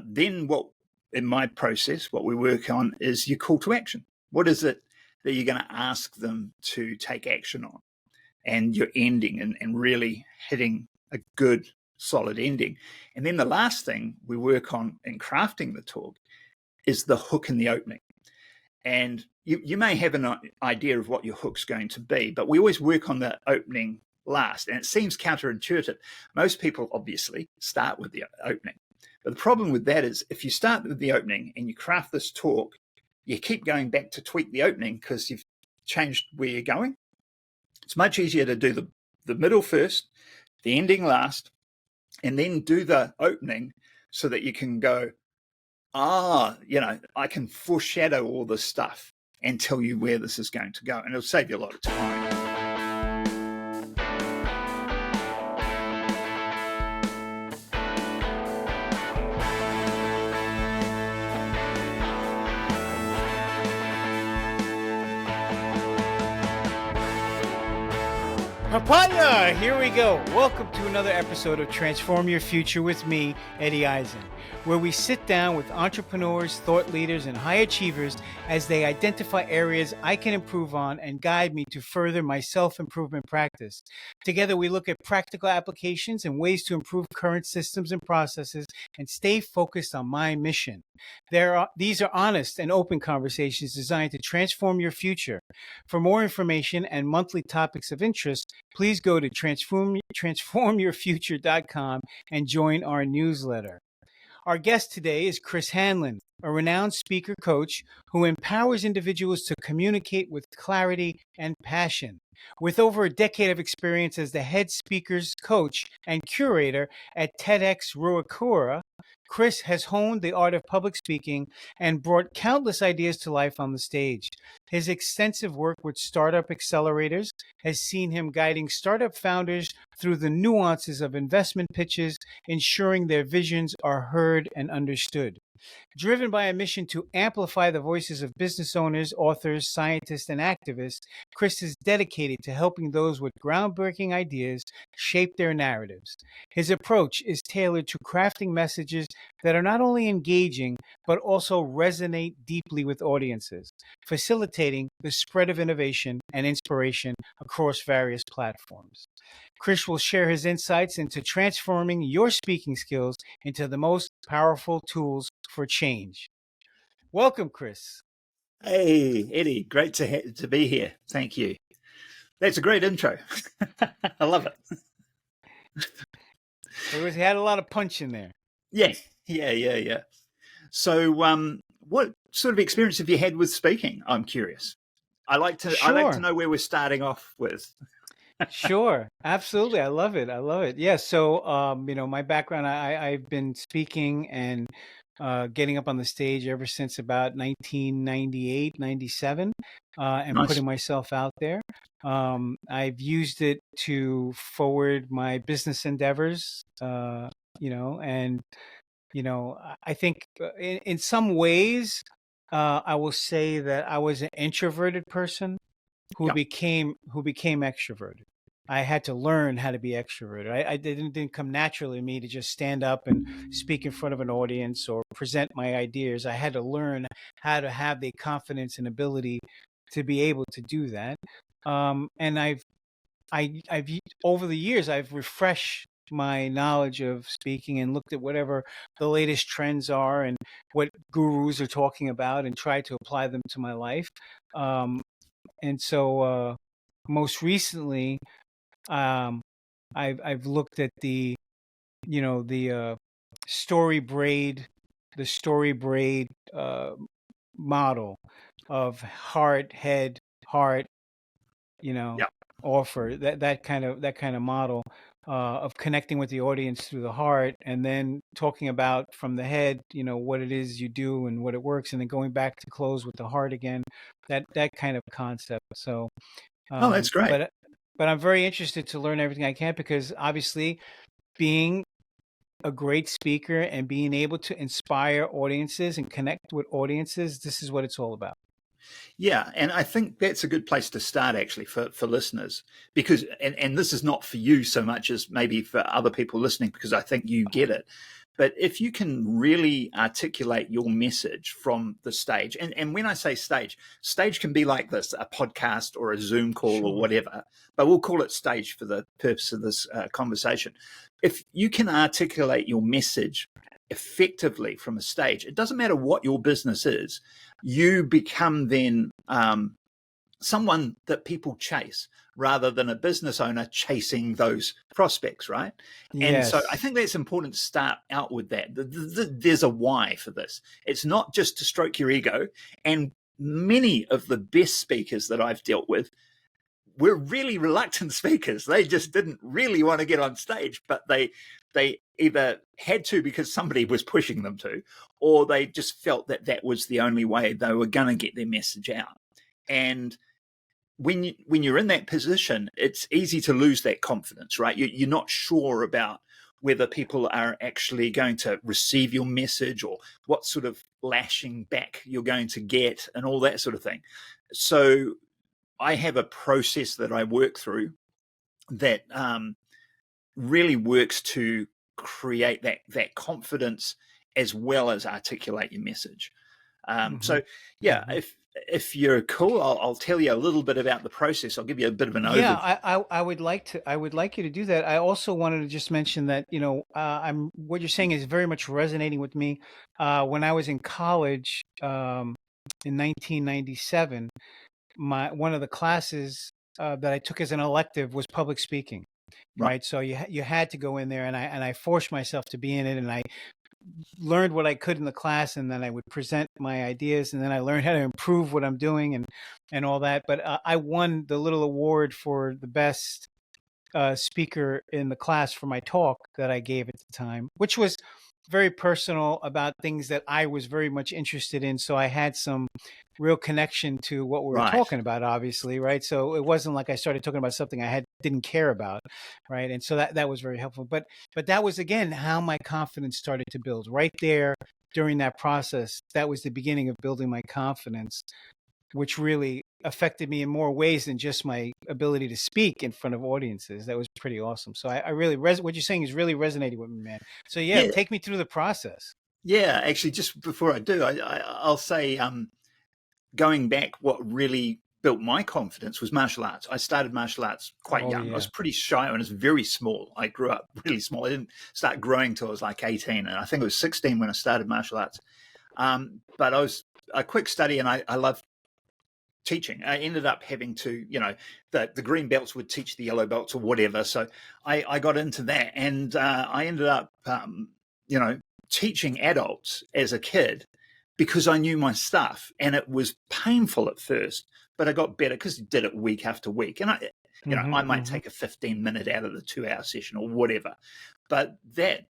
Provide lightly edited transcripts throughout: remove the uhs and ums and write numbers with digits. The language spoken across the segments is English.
Then in my process, what we work on is your call to action. What is it that you're going to ask them to take action on? And your ending and really hitting a good, solid ending. And then the last thing we work on in crafting the talk is the hook in the opening. And you may have an idea of what your hook's going to be, but we always work on the opening last. And it seems counterintuitive. Most people obviously start with the opening. But the problem with that is if you start with the opening and you craft this talk, you keep going back to tweak the opening because you've changed where you're going. It's much easier to do the middle first, the ending last, and then do the opening so that you can go, I can foreshadow all this stuff and tell you where this is going to go. And it'll save you a lot of time. Papaya, here we go. Welcome to another episode of Transform Your Future with me, Eddie Isin, where we sit down with entrepreneurs, thought leaders, and high achievers as they identify areas I can improve on and guide me to further my self-improvement practice. Together, we look at practical applications and ways to improve current systems and processes and stay focused on my mission. These are honest and open conversations designed to transform your future. For more information and monthly topics of interest, please go to transformyourfuture.com and join our newsletter. Our guest today is Chris Hanlon, a renowned speaker coach who empowers individuals to communicate with clarity and passion. With over a decade of experience as the head speakers coach and curator at TEDx Ruakura, Chris has honed the art of public speaking and brought countless ideas to life on the stage. His extensive work with startup accelerators has seen him guiding startup founders through the nuances of investment pitches, ensuring their visions are heard and understood. Driven by a mission to amplify the voices of business owners, authors, scientists, and activists, Chris is dedicated to helping those with groundbreaking ideas shape their narratives. His approach is tailored to crafting messages that are not only engaging, but also resonate deeply with audiences, facilitating the spread of innovation and inspiration across various platforms. Chris will share his insights into transforming your speaking skills into the most powerful tools for change. Welcome, Chris. Hey, Eddie, great to be here. Thank you. That's a great intro. I love it. It had a lot of punch in there. Yeah. So, what sort of experience have you had with speaking? I'm curious. I like to know where we're starting off with. Sure, absolutely. I love it. Yeah. So, my background, I've been speaking and getting up on the stage ever since about 1998, 97, and Nice. putting myself out there. I've used it to forward my business endeavors, I think in some ways, I will say that I was an introverted person who became extroverted. I had to learn how to be extroverted. I didn't come naturally to me to just stand up and speak in front of an audience or present my ideas. I had to learn how to have the confidence and ability to be able to do that. And I've over the years, I've refreshed my knowledge of speaking and looked at whatever the latest trends are and what gurus are talking about and tried to apply them to my life. And so most recently, I've looked at the story braid model of heart, head, heart, offer that kind of model of connecting with the audience through the heart, and then talking about from the head, what it is you do and what it works, and then going back to close with the heart again. That kind of concept. So, that's great. But I'm very interested to learn everything I can, because obviously being a great speaker and being able to inspire audiences and connect with audiences, this is what it's all about. Yeah, and I think that's a good place to start actually for listeners, because and this is not for you so much as maybe for other people listening, because I think you get it. But if you can really articulate your message from the stage, and when I say stage can be like this, a podcast or a Zoom call or whatever, but we'll call it stage for the purpose of this conversation. If you can articulate your message effectively from a stage, it doesn't matter what your business is, you become then someone that people chase rather than a business owner chasing those prospects, right? And so I think that's important to start out with that. There's a why for this. It's not just to stroke your ego. And many of the best speakers that I've dealt with were really reluctant speakers. They just didn't really want to get on stage, but they either had to because somebody was pushing them to, or they just felt that that was the only way they were going to get their message out. And when you're in that position, it's easy to lose that confidence, right? You're not sure about whether people are actually going to receive your message or what sort of lashing back you're going to get and all that sort of thing. So I have a process that I work through that really works to create that confidence as well as articulate your message. So yeah, if you're cool, I'll tell you a little bit about the process. I'll give you a bit of an overview. Yeah, I would like you to do that. I also wanted to just mention that, what you're saying is very much resonating with me. When I was in college in 1997, one of the classes that I took as an elective was public speaking. Right. So you had to go in there, and I forced myself to be in it, and I learned what I could in the class, and then I would present my ideas, and then I learned how to improve what I'm doing and all that. But I won the little award for the best speaker in the class for my talk that I gave at the time, which was very personal about things that I was very much interested in. So I had some real connection to what we were talking about, obviously, right? So it wasn't like I started talking about something I didn't care about, right? And so that was very helpful. But that was, again, how my confidence started to build right there during that process. That was the beginning of building my confidence, which really affected me in more ways than just my ability to speak in front of audiences. That was pretty awesome. So I really, what you're saying is really resonating with me, man. So yeah, take me through the process. Yeah, actually, just before I do, I'll say, going back, what really built my confidence was martial arts. I started martial arts quite young. I was pretty shy when I was very small. I grew up really small. I didn't start growing till I was like 18. And I think it was 16 when I started martial arts. But I was a quick study, and I loved teaching. I ended up having to, the green belts would teach the yellow belts or whatever. So I got into that, and I ended up, teaching adults as a kid because I knew my stuff, and it was painful at first, but I got better because I did it week after week. And I might take a 15-minute out of the 2-hour session or whatever, but that,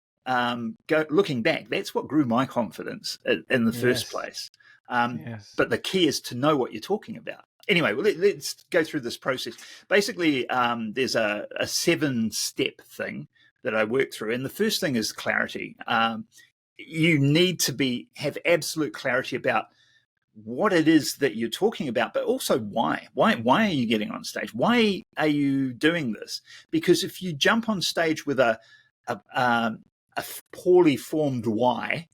looking back, that's what grew my confidence in the first place. But the key is to know what you're talking about. Anyway, let's go through this process. Basically, there's a 7-step thing that I work through. And the first thing is clarity. You need to have absolute clarity about what it is that you're talking about, but also why. Why are you getting on stage? Why are you doing this? Because if you jump on stage with a poorly formed why,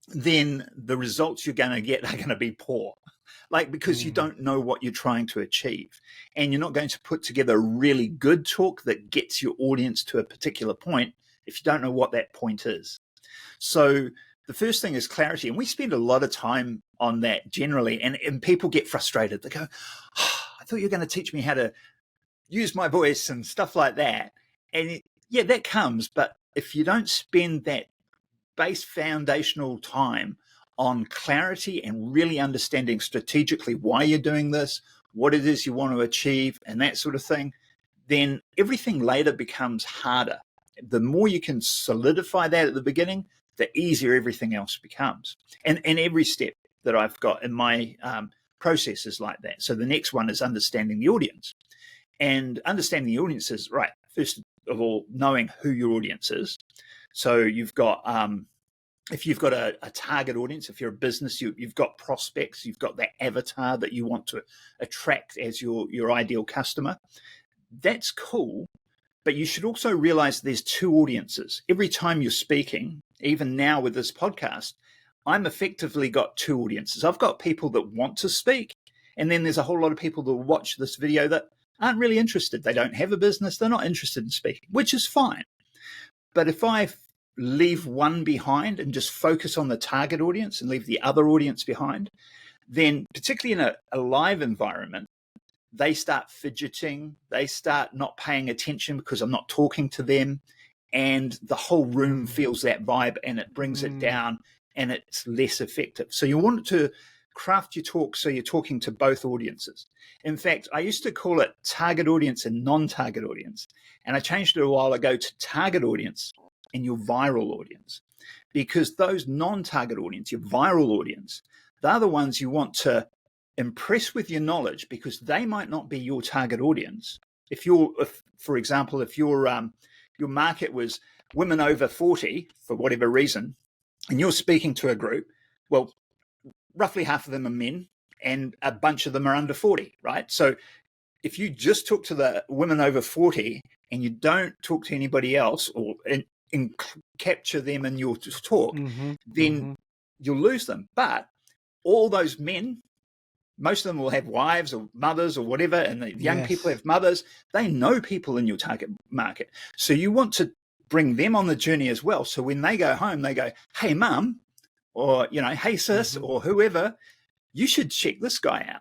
then the results you're going to get are going to be poor. Because you don't know what you're trying to achieve, and you're not going to put together a really good talk that gets your audience to a particular point if you don't know what that point is. So the first thing is clarity, and we spend a lot of time on that generally, and people get frustrated. They go, I thought you were going to teach me how to use my voice and stuff like that. And that comes, but if you don't spend that base foundational time on clarity and really understanding strategically why you're doing this, what it is you want to achieve, and that sort of thing, then everything later becomes harder. The more you can solidify that at the beginning, the easier everything else becomes. And every step that I've got in my process is like that. So the next one is understanding the audience. And understanding the audience is, right, first of all, knowing who your audience is. So you've got, if you've got a target audience, if you're a business, you've got prospects, you've got that avatar that you want to attract as your ideal customer. That's cool, but you should also realize there's 2 audiences. Every time you're speaking, even now with this podcast, I'm effectively got two audiences. I've got people that want to speak, and then there's a whole lot of people that watch this video that aren't really interested. They don't have a business. They're not interested in speaking, which is fine. But if I leave one behind and just focus on the target audience and leave the other audience behind, then particularly in a live environment, they start fidgeting, they start not paying attention because I'm not talking to them, and the whole room feels that vibe and it brings it down and it's less effective. So you want to craft your talk so you're talking to both audiences. In fact, I used to call it target audience and non-target audience, and I changed it a while ago to target audience and your viral audience, because those non-target audience, your viral audience, they're the ones you want to impress with your knowledge, because they might not be your target audience. For example, if your market was women over 40 for whatever reason, and you're speaking to a group, well, roughly half of them are men and a bunch of them are under 40, right? So if you just talk to the women over 40 and you don't talk to anybody else or capture them in your talk, then you'll lose them. But all those men, most of them will have wives or mothers or whatever, and the young people have mothers. They know people in your target market. So you want to bring them on the journey as well. So when they go home, they go, hey, mum, or, hey, sis, or whoever, you should check this guy out.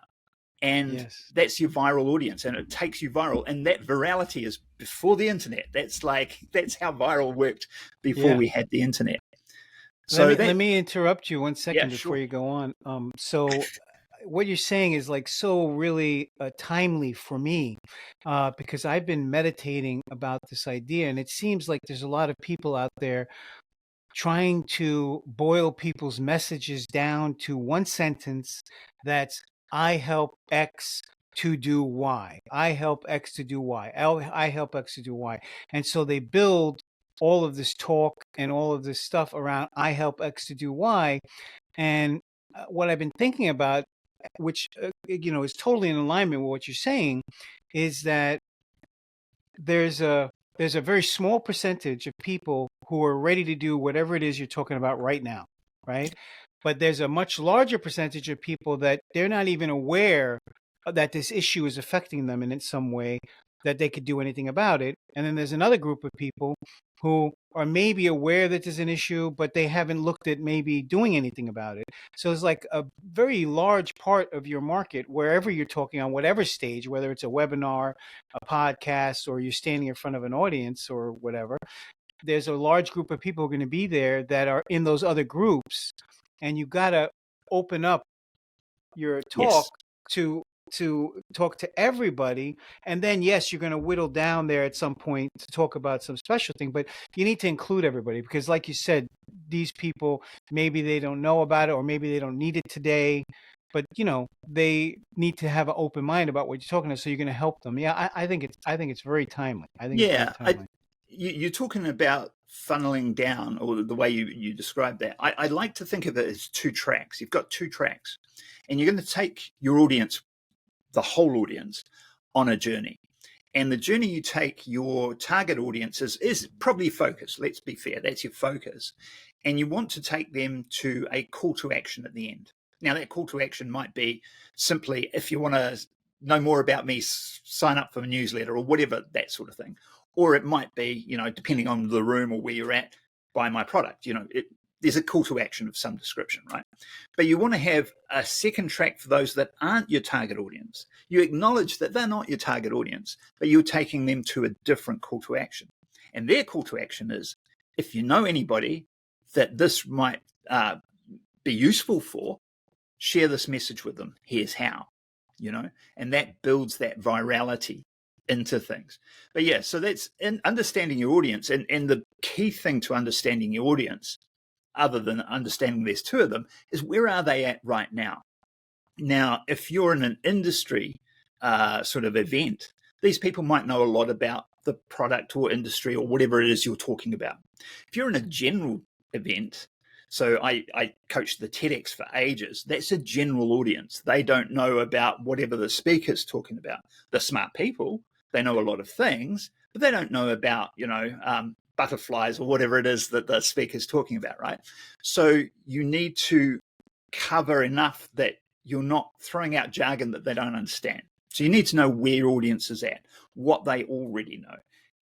And that's your viral audience, and it takes you viral. And that virality is before the internet. That's how viral worked before we had the internet. So let me interrupt you 1 second before you go on. So what you're saying is so really timely for me, because I've been meditating about this idea, and it seems like there's a lot of people out there trying to boil people's messages down to one sentence that's, I help X to do Y. I help X to do Y. I help X to do Y. And so they build all of this talk and all of this stuff around I help X to do Y. And what I've been thinking about, which is totally in alignment with what you're saying, is that there's a very small percentage of people who are ready to do whatever it is you're talking about right now, right? But there's a much larger percentage of people that they're not even aware that this issue is affecting them in some way that they could do anything about it. And then there's another group of people who are maybe aware that there's an issue, but they haven't looked at maybe doing anything about it. So it's like a very large part of your market, wherever you're talking on whatever stage, whether it's a webinar, a podcast, or you're standing in front of an audience or whatever, there's a large group of people who are going to be there that are in those other groups. And you got to open up your talk to talk to everybody. And then, yes, you're going to whittle down there at some point to talk about some special thing, but you need to include everybody, because like you said, these people, maybe they don't know about it, or maybe they don't need it today, but they need to have an open mind about what you're talking about. So you're going to help them. Yeah. I think it's very timely. I think it's very timely. You're talking about funneling down, or the way you describe that. I like to think of it as two tracks. You've got two tracks, and you're going to take your audience, the whole audience, on a journey. And the journey you take your target audience is probably focus. Let's be fair. That's your focus. And you want to take them to a call to action at the end. Now, that call to action might be simply, if you want to know more about me, sign up for a newsletter or whatever, that sort of thing. Or it might be, depending on the room or where you're at, buy my product. There's a call to action of some description, right? But you want to have a second track for those that aren't your target audience. You acknowledge that they're not your target audience, but you're taking them to a different call to action. And their call to action is, if you know anybody that this might be useful for, share this message with them. Here's how, and that builds that virality into things. But yeah, so that's in understanding your audience. And the key thing to understanding your audience, other than understanding there's two of them, is where are they at right now? Now, if you're in an industry sort of event, these people might know a lot about the product or industry or whatever it is you're talking about. If you're in a general event, so I coached the TEDx for ages, that's a general audience. They don't know about whatever the speaker's talking about. The smart people, they know a lot of things, but they don't know about, butterflies or whatever it is that the speaker's talking about, right? So you need to cover enough that you're not throwing out jargon that they don't understand. So you need to know where your audience is at, what they already know,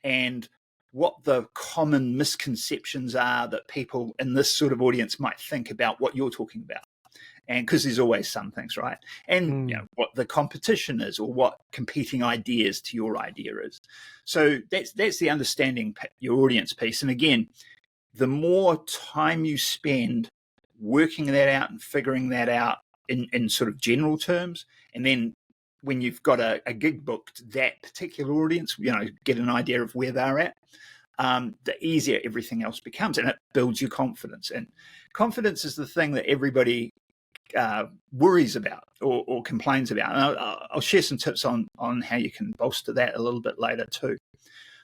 and what the common misconceptions are that people in this sort of audience might think about what you're talking about. And because there's always some things, right? And what the competition is, or what competing ideas to your idea is. So that's the understanding your audience piece. And again, the more time you spend working that out and figuring that out in sort of general terms, and then when you've got a gig booked, that particular audience, get an idea of where they're at, the easier everything else becomes, and it builds your confidence. And confidence is the thing that everybody worries about or complains about. And I'll share some tips on how you can bolster that a little bit later too.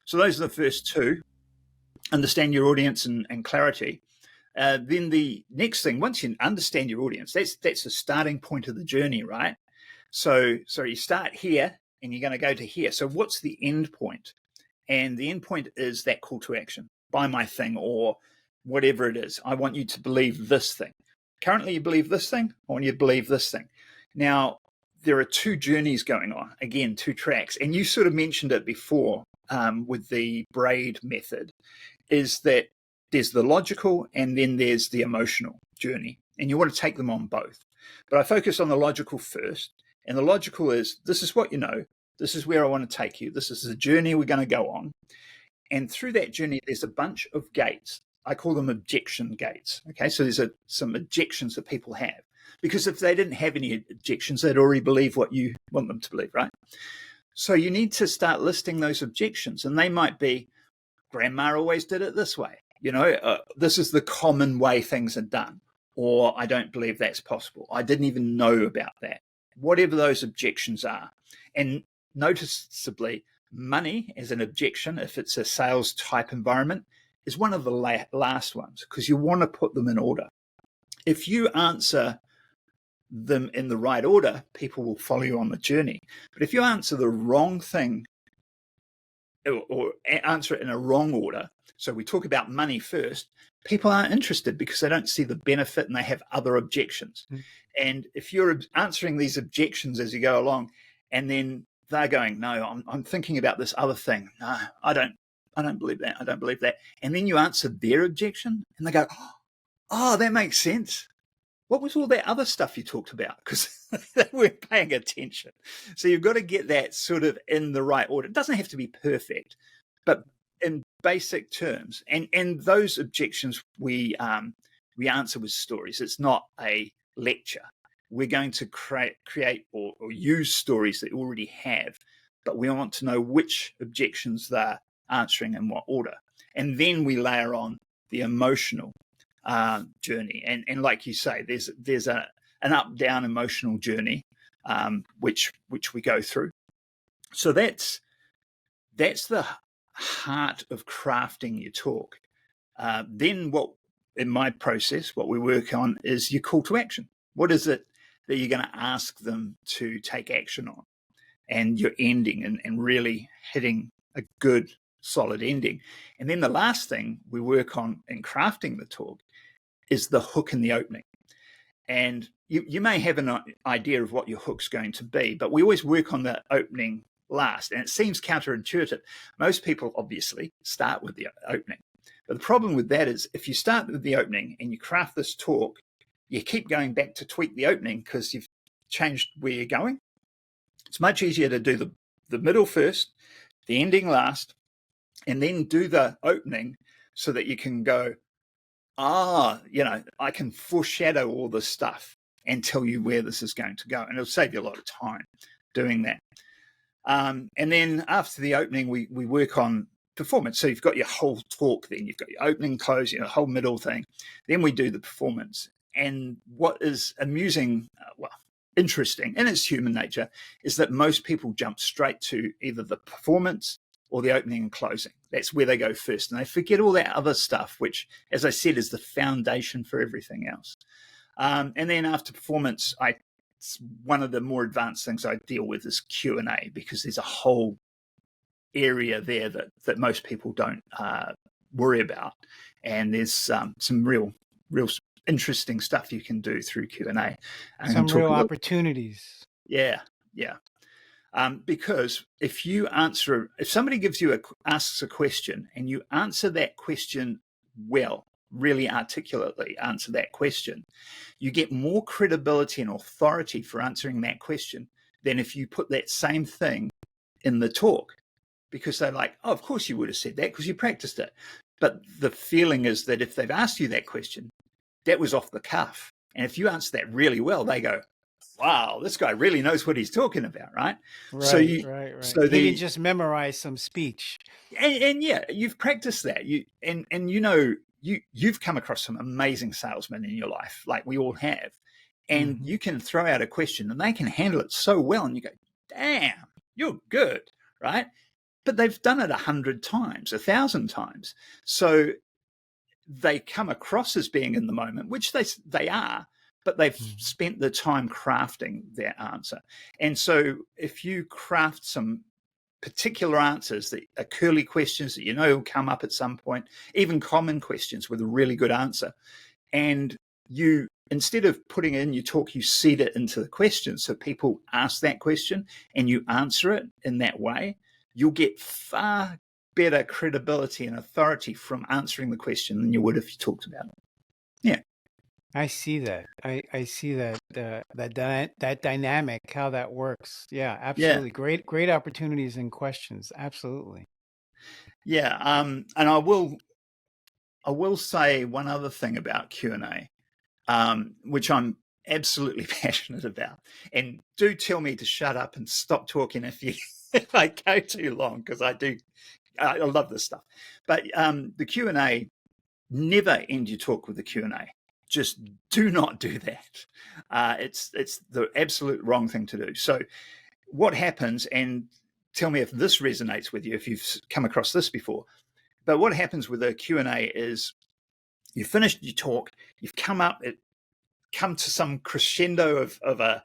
So those are the first two: understand your audience and clarity. Then the next thing, once you understand your audience, that's the starting point of the journey, right? So you start here and you're going to go to here. So what's the end point? And the end point is that call to action: buy my thing, or whatever it is. I want you to believe this thing. Currently you believe this thing, I want you to believe this thing. Now, there are two journeys going on, again, two tracks. And you sort of mentioned it before with the braid method, is that there's the logical and then there's the emotional journey. And you want to take them on both. But I focus on the logical first. And the logical is, this is what you know. This is where I want to take you. This is the journey we're going to go on. And through that journey, there's a bunch of gates. I call them objection gates. Okay, so there's some objections that people have. Because if they didn't have any objections, they'd already believe what you want them to believe, right? So you need to start listing those objections. And they might be, grandma always did it this way. This is the common way things are done. Or I don't believe that's possible. I didn't even know about that. Whatever those objections are. And noticeably, money as an objection, if it's a sales type environment, is one of the last ones, because you want to put them in order. If you answer them in the right order, people will follow you on the journey. But if you answer the wrong thing or answer it in a wrong order, so we talk about money first, people aren't interested because they don't see the benefit and they have other objections. And if you're answering these objections as you go along, and then they're going, no, I'm thinking about this other thing. No, I don't believe that. I don't believe that. And then you answer their objection and they go, oh, that makes sense. What was all that other stuff you talked about? Because they weren't paying attention. So you've got to get that sort of in the right order. It doesn't have to be perfect, but in basic terms. And those objections we answer with stories. It's not a lecture. We're going to create or use stories that you already have, but we want to know which objections they're answering in what order. And then we layer on the emotional journey. And like you say, there's an up-down emotional journey, which we go through. So that's the heart of crafting your talk. Then in my process, what we work on is your call to action. What is it that you're going to ask them to take action on? And your ending and really hitting a good, solid ending. And then the last thing we work on in crafting the talk is the hook in the opening. And you may have an idea of what your hook's going to be, but we always work on the opening last. And it seems counterintuitive. Most people obviously start with the opening. But the problem with that is if you start with the opening and you craft this talk, you keep going back to tweak the opening because you've changed where you're going. It's much easier to do the middle first, the ending last, and then do the opening so that you can go, I can foreshadow all this stuff and tell you where this is going to go. And it'll save you a lot of time doing that. And then after the opening, we work on performance. So you've got your whole talk, then you've got your opening, close, your whole middle thing. Then we do the performance. And what is amusing, interesting, and it's human nature, is that most people jump straight to either the performance or the opening and closing. That's where they go first. And they forget all that other stuff, which, as I said, is the foundation for everything else. And then after performance, it's one of the more advanced things I deal with is Q&A, because there's a whole area there that most people don't worry about. And there's some real interesting stuff you can do through Q&A. Some real opportunities. Yeah. Because if somebody asks a question and you answer that question well, really articulately answer that question, you get more credibility and authority for answering that question than if you put that same thing in the talk, because they're like, oh, of course you would have said that because you practiced it. But the feeling is that if they've asked you that question, that was off the cuff. And if you answer that really well, they go, wow, this guy really knows what he's talking about, right? Right, So right. So he didn't just memorize some speech. And yeah, you've practiced that. You've come across some amazing salesmen in your life, like we all have. And you can throw out a question and they can handle it so well. And you go, damn, you're good, right? But they've done it 100 times, 1,000 times. So they come across as being in the moment, which they are, but they've spent the time crafting their answer. And so if you craft some particular answers that are curly questions that will come up at some point, even common questions with a really good answer, and you, instead of putting it in your talk, you seed it into the question. So people ask that question and you answer it in that way, you'll get far better credibility and authority from answering the question than you would if you talked about it. Yeah. I see that. I see that that dynamic, how that works. Yeah, absolutely. Yeah. Great opportunities and questions. Absolutely. Yeah. And I will say one other thing about Q&A, which I'm absolutely passionate about. And do tell me to shut up and stop talking if I go too long, because I love this stuff. But the Q&A, never end your talk with the Q&A. Just do not do that. It's the absolute wrong thing to do. So what happens, and tell me if this resonates with you, if you've come across this before, but what happens with a Q&A is you finished your talk, you've come to some crescendo of a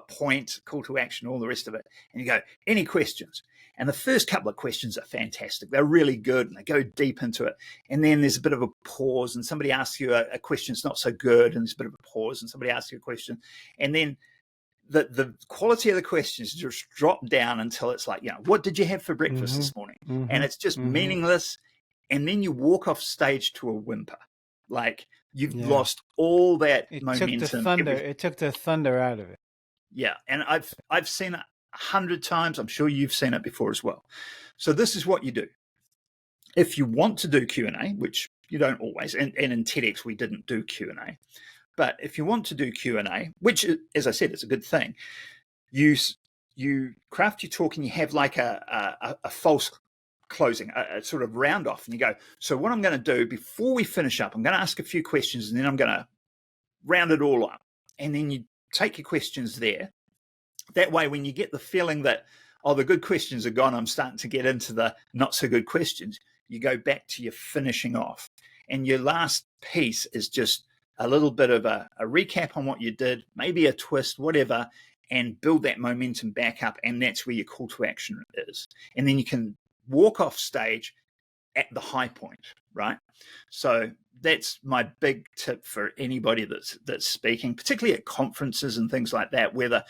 point, call to action, all the rest of it, and you go, any questions? And the first couple of questions are fantastic. They're really good and they go deep into it. And then there's a bit of a pause and somebody asks you a question that's not so good, and there's a bit of a pause and somebody asks you a question. And then the quality of the questions just drop down until it's like, what did you have for breakfast this morning? And it's just meaningless. And then you walk off stage to a whimper. Like you've lost all that momentum. It took the thunder out of it. Yeah. And I've seen it 100 times. I'm sure you've seen it before as well. So this is what you do. If you want to do Q&A, which you don't always, and in TEDx we didn't do Q&A, but if you want to do Q&A, which, as I said, is a good thing, you craft your talk and you have like a false closing, a sort of round off, and you go, so what I'm going to do before we finish up, I'm going to ask a few questions and then I'm going to round it all up. And then you take your questions there. That way, when you get the feeling that, the good questions are gone, I'm starting to get into the not so good questions, you go back to your finishing off. And your last piece is just a little bit of a recap on what you did, maybe a twist, whatever, and build that momentum back up. And that's where your call to action is. And then you can walk off stage at the high point, right? So that's my big tip for anybody that's speaking, particularly at conferences and things like that, where the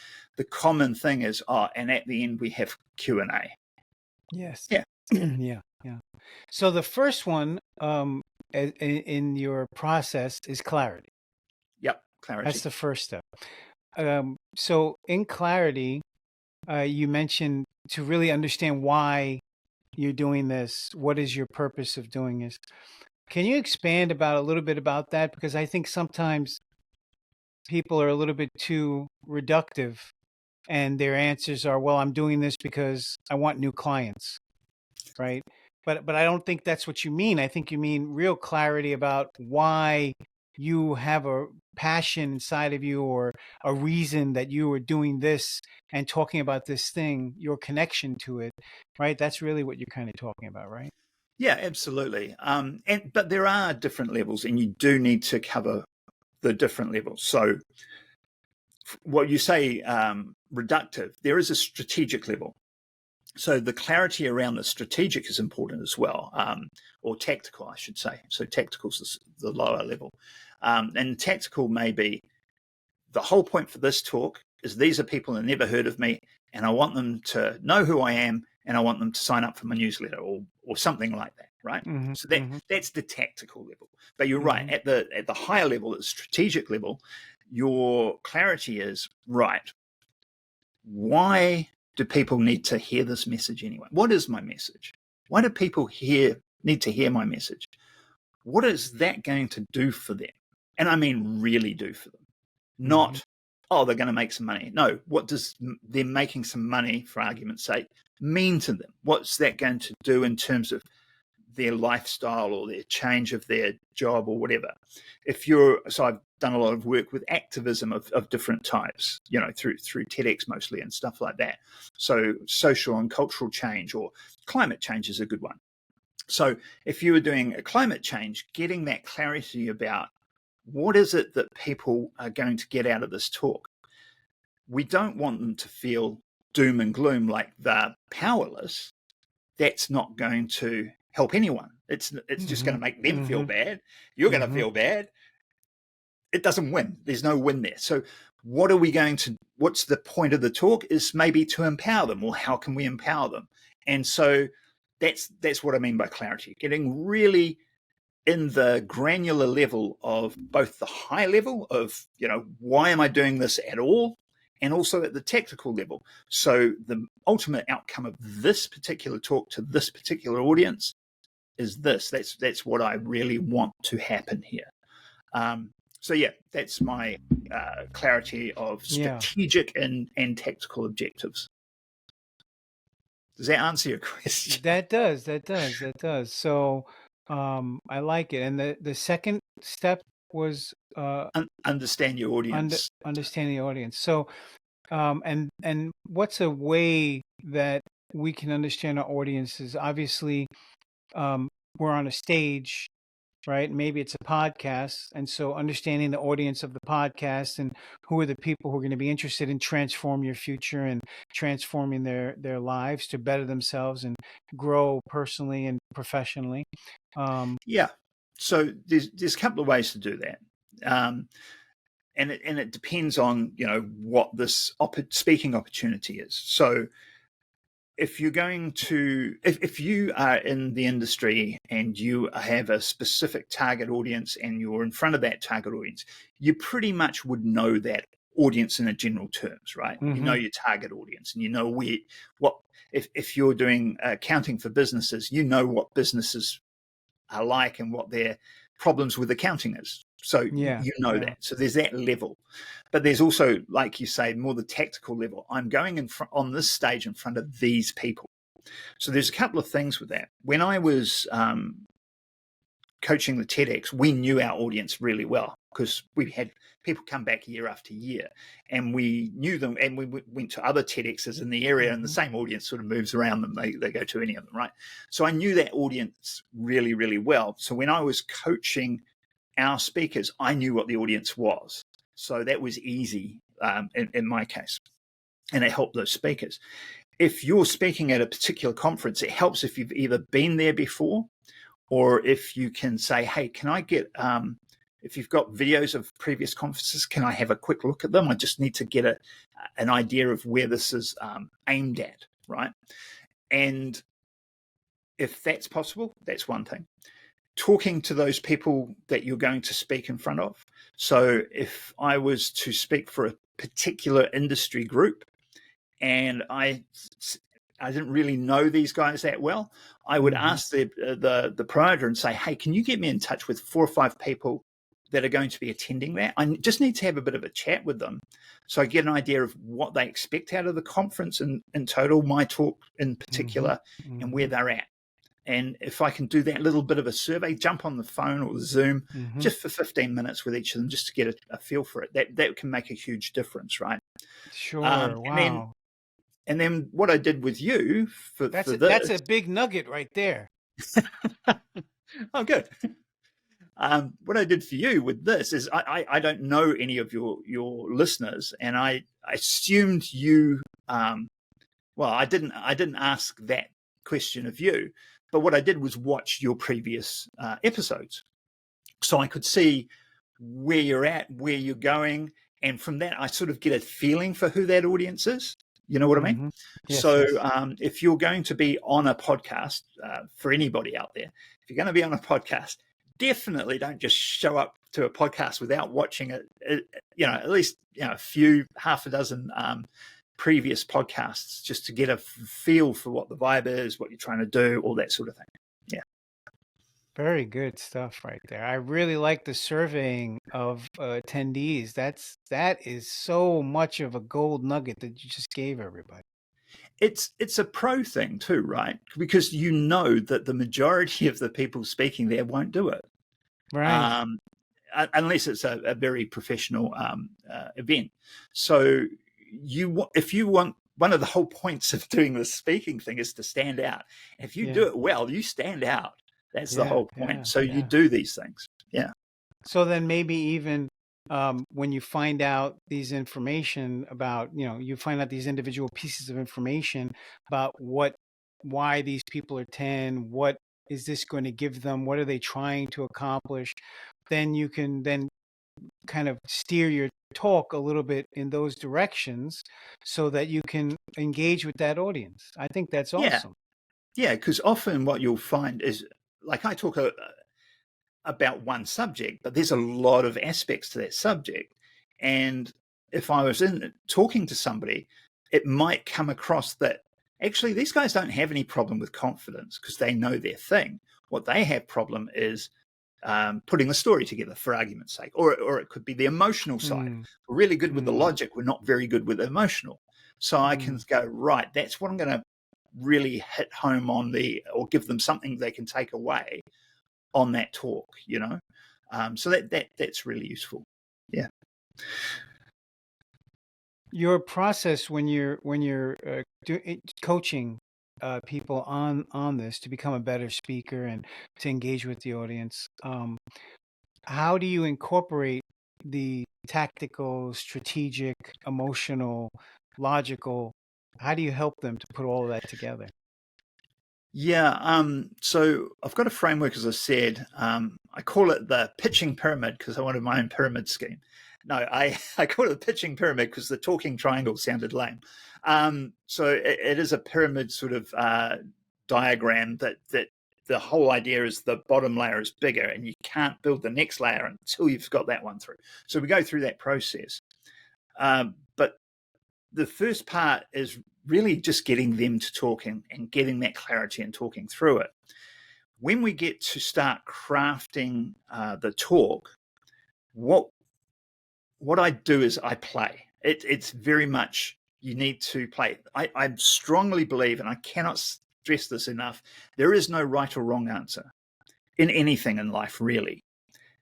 common thing is, and at the end we have Q&A. Yes. Yeah. Yeah. So the first one in your process is clarity. Yep, clarity. That's the first step. So in clarity, you mentioned to really understand why you're doing this. What is your purpose of doing this? Can you expand a little bit about that? Because I think sometimes people are a little bit too reductive and their answers are, well, I'm doing this because I want new clients, right? But I don't think that's what you mean. I think you mean real clarity about why you have a passion inside of you or a reason that you are doing this and talking about this thing, your connection to it, right? That's really what you're kind of talking about, right? Yeah, absolutely. But there are different levels, and you do need to cover the different levels. So what you say, reductive, there is a strategic level. So the clarity around the strategic is important as well. or tactical, I should say. So tactical is the lower level. And tactical may be, the whole point for this talk is these are people that never heard of me, and I want them to know who I am, and I want them to sign up for my newsletter or something like that, right? So that's the tactical level. But you're right, at the higher level, at the strategic level, your clarity is, right, why do people need to hear this message anyway? What is my message? Why do people need to hear my message? What is that going to do for them? And I mean really do for them. Not, oh, they're going to make some money. No, what does them making some money, for argument's sake, mean to them? What's that going to do in terms of their lifestyle or their change of their job or whatever? So I've done a lot of work with activism of different types, through TEDx mostly and stuff like that. So social and cultural change, or climate change is a good one. So if you were doing a climate change, getting that clarity about what is it that people are going to get out of this talk? We don't want them to feel doom and gloom like they're powerless. That's not going to help anyone. It's just going to make them feel bad. You're going to feel bad. It doesn't win. There's no win there. So what's the point of the talk is maybe to empower them, or how can we empower them? And so that's what I mean by clarity, getting really in the granular level of both the high level of, why am I doing this at all? And also at the tactical level. So the ultimate outcome of this particular talk to this particular audience is this. That's what I really want to happen here. So yeah, that's my clarity of strategic and tactical objectives. Does that answer your question? That does. So I like it. And the second step was understand your audience. Understand the audience. So and what's a way that we can understand our audiences? Obviously, we're on a stage, right? Maybe it's a podcast. And so understanding the audience of the podcast and who are the people who are going to be interested in transform your future and transforming their lives to better themselves and grow personally and professionally. Yeah. So there's a couple of ways to do that. And it depends on, what this speaking opportunity is. So if you're going to, if you are in the industry and you have a specific target audience and you're in front of that target audience, you pretty much would know that audience in a general terms, right? You know your target audience, and you know if you're doing accounting for businesses, you know what businesses are like and what their problems with accounting is. So you know that. So there's that level. But there's also, like you say, more the tactical level. I'm going on this stage in front of these people. So there's a couple of things with that. When I was coaching the TEDx, we knew our audience really well because we had people come back year after year, and we knew them, and we went to other TEDx's in the area, and the same audience sort of moves around them. They go to any of them, right? So I knew that audience really, really well. So when I was coaching our speakers, I knew what the audience was. So that was easy in my case, and it helped those speakers. If you're speaking at a particular conference, it helps if you've either been there before, or if you can say, hey, can I get, if you've got videos of previous conferences, can I have a quick look at them? I just need to get an idea of where this is aimed at, right? And if that's possible, that's one thing. Talking to those people that you're going to speak in front of. So if I was to speak for a particular industry group and I didn't really know these guys that well, I would ask the promoter and say, hey, can you get me in touch with 4 or 5 people that are going to be attending that? I just need to have a bit of a chat with them so I get an idea of what they expect out of the conference in total, my talk in particular, and where they're at. And if I can do that little bit of a survey, jump on the phone or the Zoom just for 15 minutes with each of them, just to get a feel for it, that can make a huge difference, right? Sure. Wow. And then what I did with you that's a big nugget right there. Oh, good. What I did for you with this is I don't know any of your listeners, and I assumed you. Well, I didn't ask that question of you, But what I did was watch your previous episodes, so I could see where you're at, where you're going, and from that I sort of get a feeling for who that audience is. You know what I mean? Yes, So yes. if you're going to be on a podcast, for anybody out there, if you're going to be on a podcast, definitely don't just show up to a podcast without watching it. At least a few, half a dozen previous podcasts, just to get a feel for what the vibe is, what you're trying to do, all that sort of thing. Yeah. Very good stuff right there. I really like the surveying of attendees. That is so much of a gold nugget that you just gave everybody. It's a pro thing too, right? Because you know that the majority of the people speaking there won't do it, Right. Unless it's a very professional event. So if you want, one of the whole points of doing the speaking thing is to stand out. If you Yeah. do it well, you stand out. That's the whole point. So you Yeah. do these things. Yeah. So then maybe even when you find out these information about, you find out these individual pieces of information about why these people attend, what is this going to give them, what are they trying to accomplish, then you can then kind of steer your talk a little bit in those directions so that you can engage with that audience. I think that's Yeah. awesome. Yeah. Because often what you'll find is, like, I talk about one subject, but there's a lot of aspects to that subject. And if I was talking to somebody, it might come across that actually these guys don't have any problem with confidence because they know their thing. What they have problem is putting the story together, for argument's sake, or it could be the emotional side. We're really good with the logic. We're not very good with the emotional. So I can go, right, that's what I'm going to really hit home on, or give them something they can take away on that talk, so that's really useful. Yeah. Your process when you're coaching people on this to become a better speaker and to engage with the audience, how do you incorporate the tactical, strategic, emotional, logical? How do you help them to put all of that together? Yeah. So I've got a framework, as I said. I call it the pitching pyramid because I wanted my own pyramid scheme. No, I call it the pitching pyramid because the talking triangle sounded lame. So it is a pyramid sort of diagram that the whole idea is the bottom layer is bigger and you can't build the next layer until you've got that one through. So we go through that process. But the first part is really just getting them to talk and getting that clarity and talking through it. When we get to start crafting the talk, what I do is I play. It's very much, you need to play. I strongly believe, and I cannot stress this enough, there is no right or wrong answer in anything in life, really.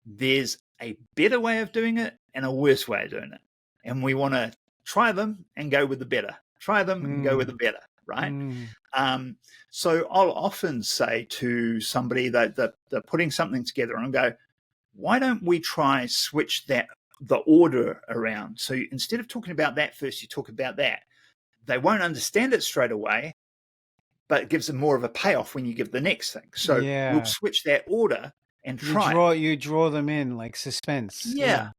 There's a better way of doing it and a worse way of doing it. And we want to try them and go with the better. Try them and go with the better, right? So I'll often say to somebody that they're putting something together and go, why don't we try switch the order around? So instead of talking about that first, you talk about that. They won't understand it straight away, but it gives them more of a payoff when you give the next thing. So we'll switch that order and try. You draw them in like suspense. Yeah.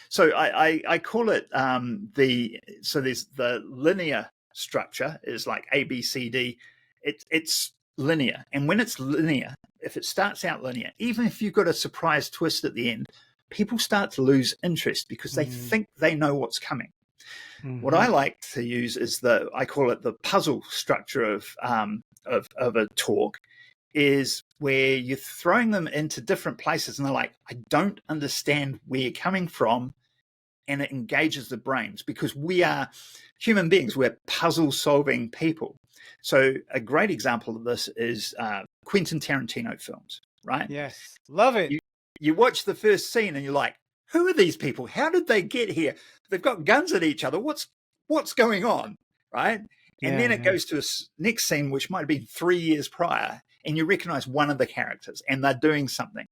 So I call it so there's the linear structure is like A, B, C, D. It's linear. And when it's linear, if it starts out linear, even if you've got a surprise twist at the end, people start to lose interest because they think they know what's coming. What I like to use is I call it the puzzle structure of a talk, is where you're throwing them into different places and they're like, I don't understand where you're coming from. And it engages the brains because we are human beings. We're puzzle solving people. So a great example of this is Quentin Tarantino films, right? Yes. Love it. You watch the first scene and you're like, who are these people? How did they get here? They've got guns at each other. What's going on, right? And then it goes to a next scene, which might have been 3 years prior, and you recognize one of the characters and they're doing something.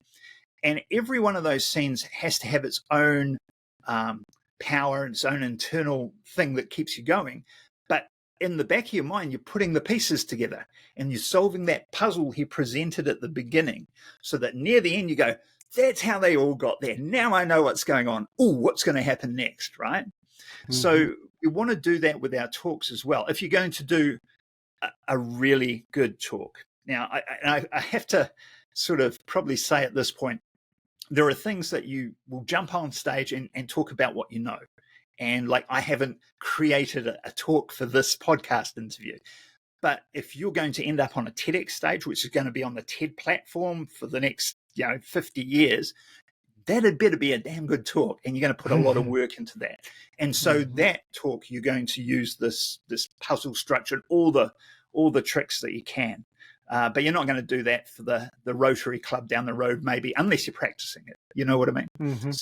And every one of those scenes has to have its own power and its own internal thing that keeps you going. But in the back of your mind, you're putting the pieces together and you're solving that puzzle he presented at the beginning, so that near the end you go, that's how they all got there. Now I know what's going on. Oh, what's going to happen next, right? So we want to do that with our talks as well. If you're going to do a really good talk. Now, I have to sort of probably say at this point, there are things that you will jump on stage and talk about what you know. And like, I haven't created a talk for this podcast interview. But if you're going to end up on a TEDx stage, which is going to be on the TED platform for the next 50 years, that had better be a damn good talk, and you're going to put a lot of work into that. And so that talk, you're going to use this puzzle structure and all the tricks that you can. But you're not going to do that for the Rotary Club down the road, maybe, unless you're practicing it. You know what I mean?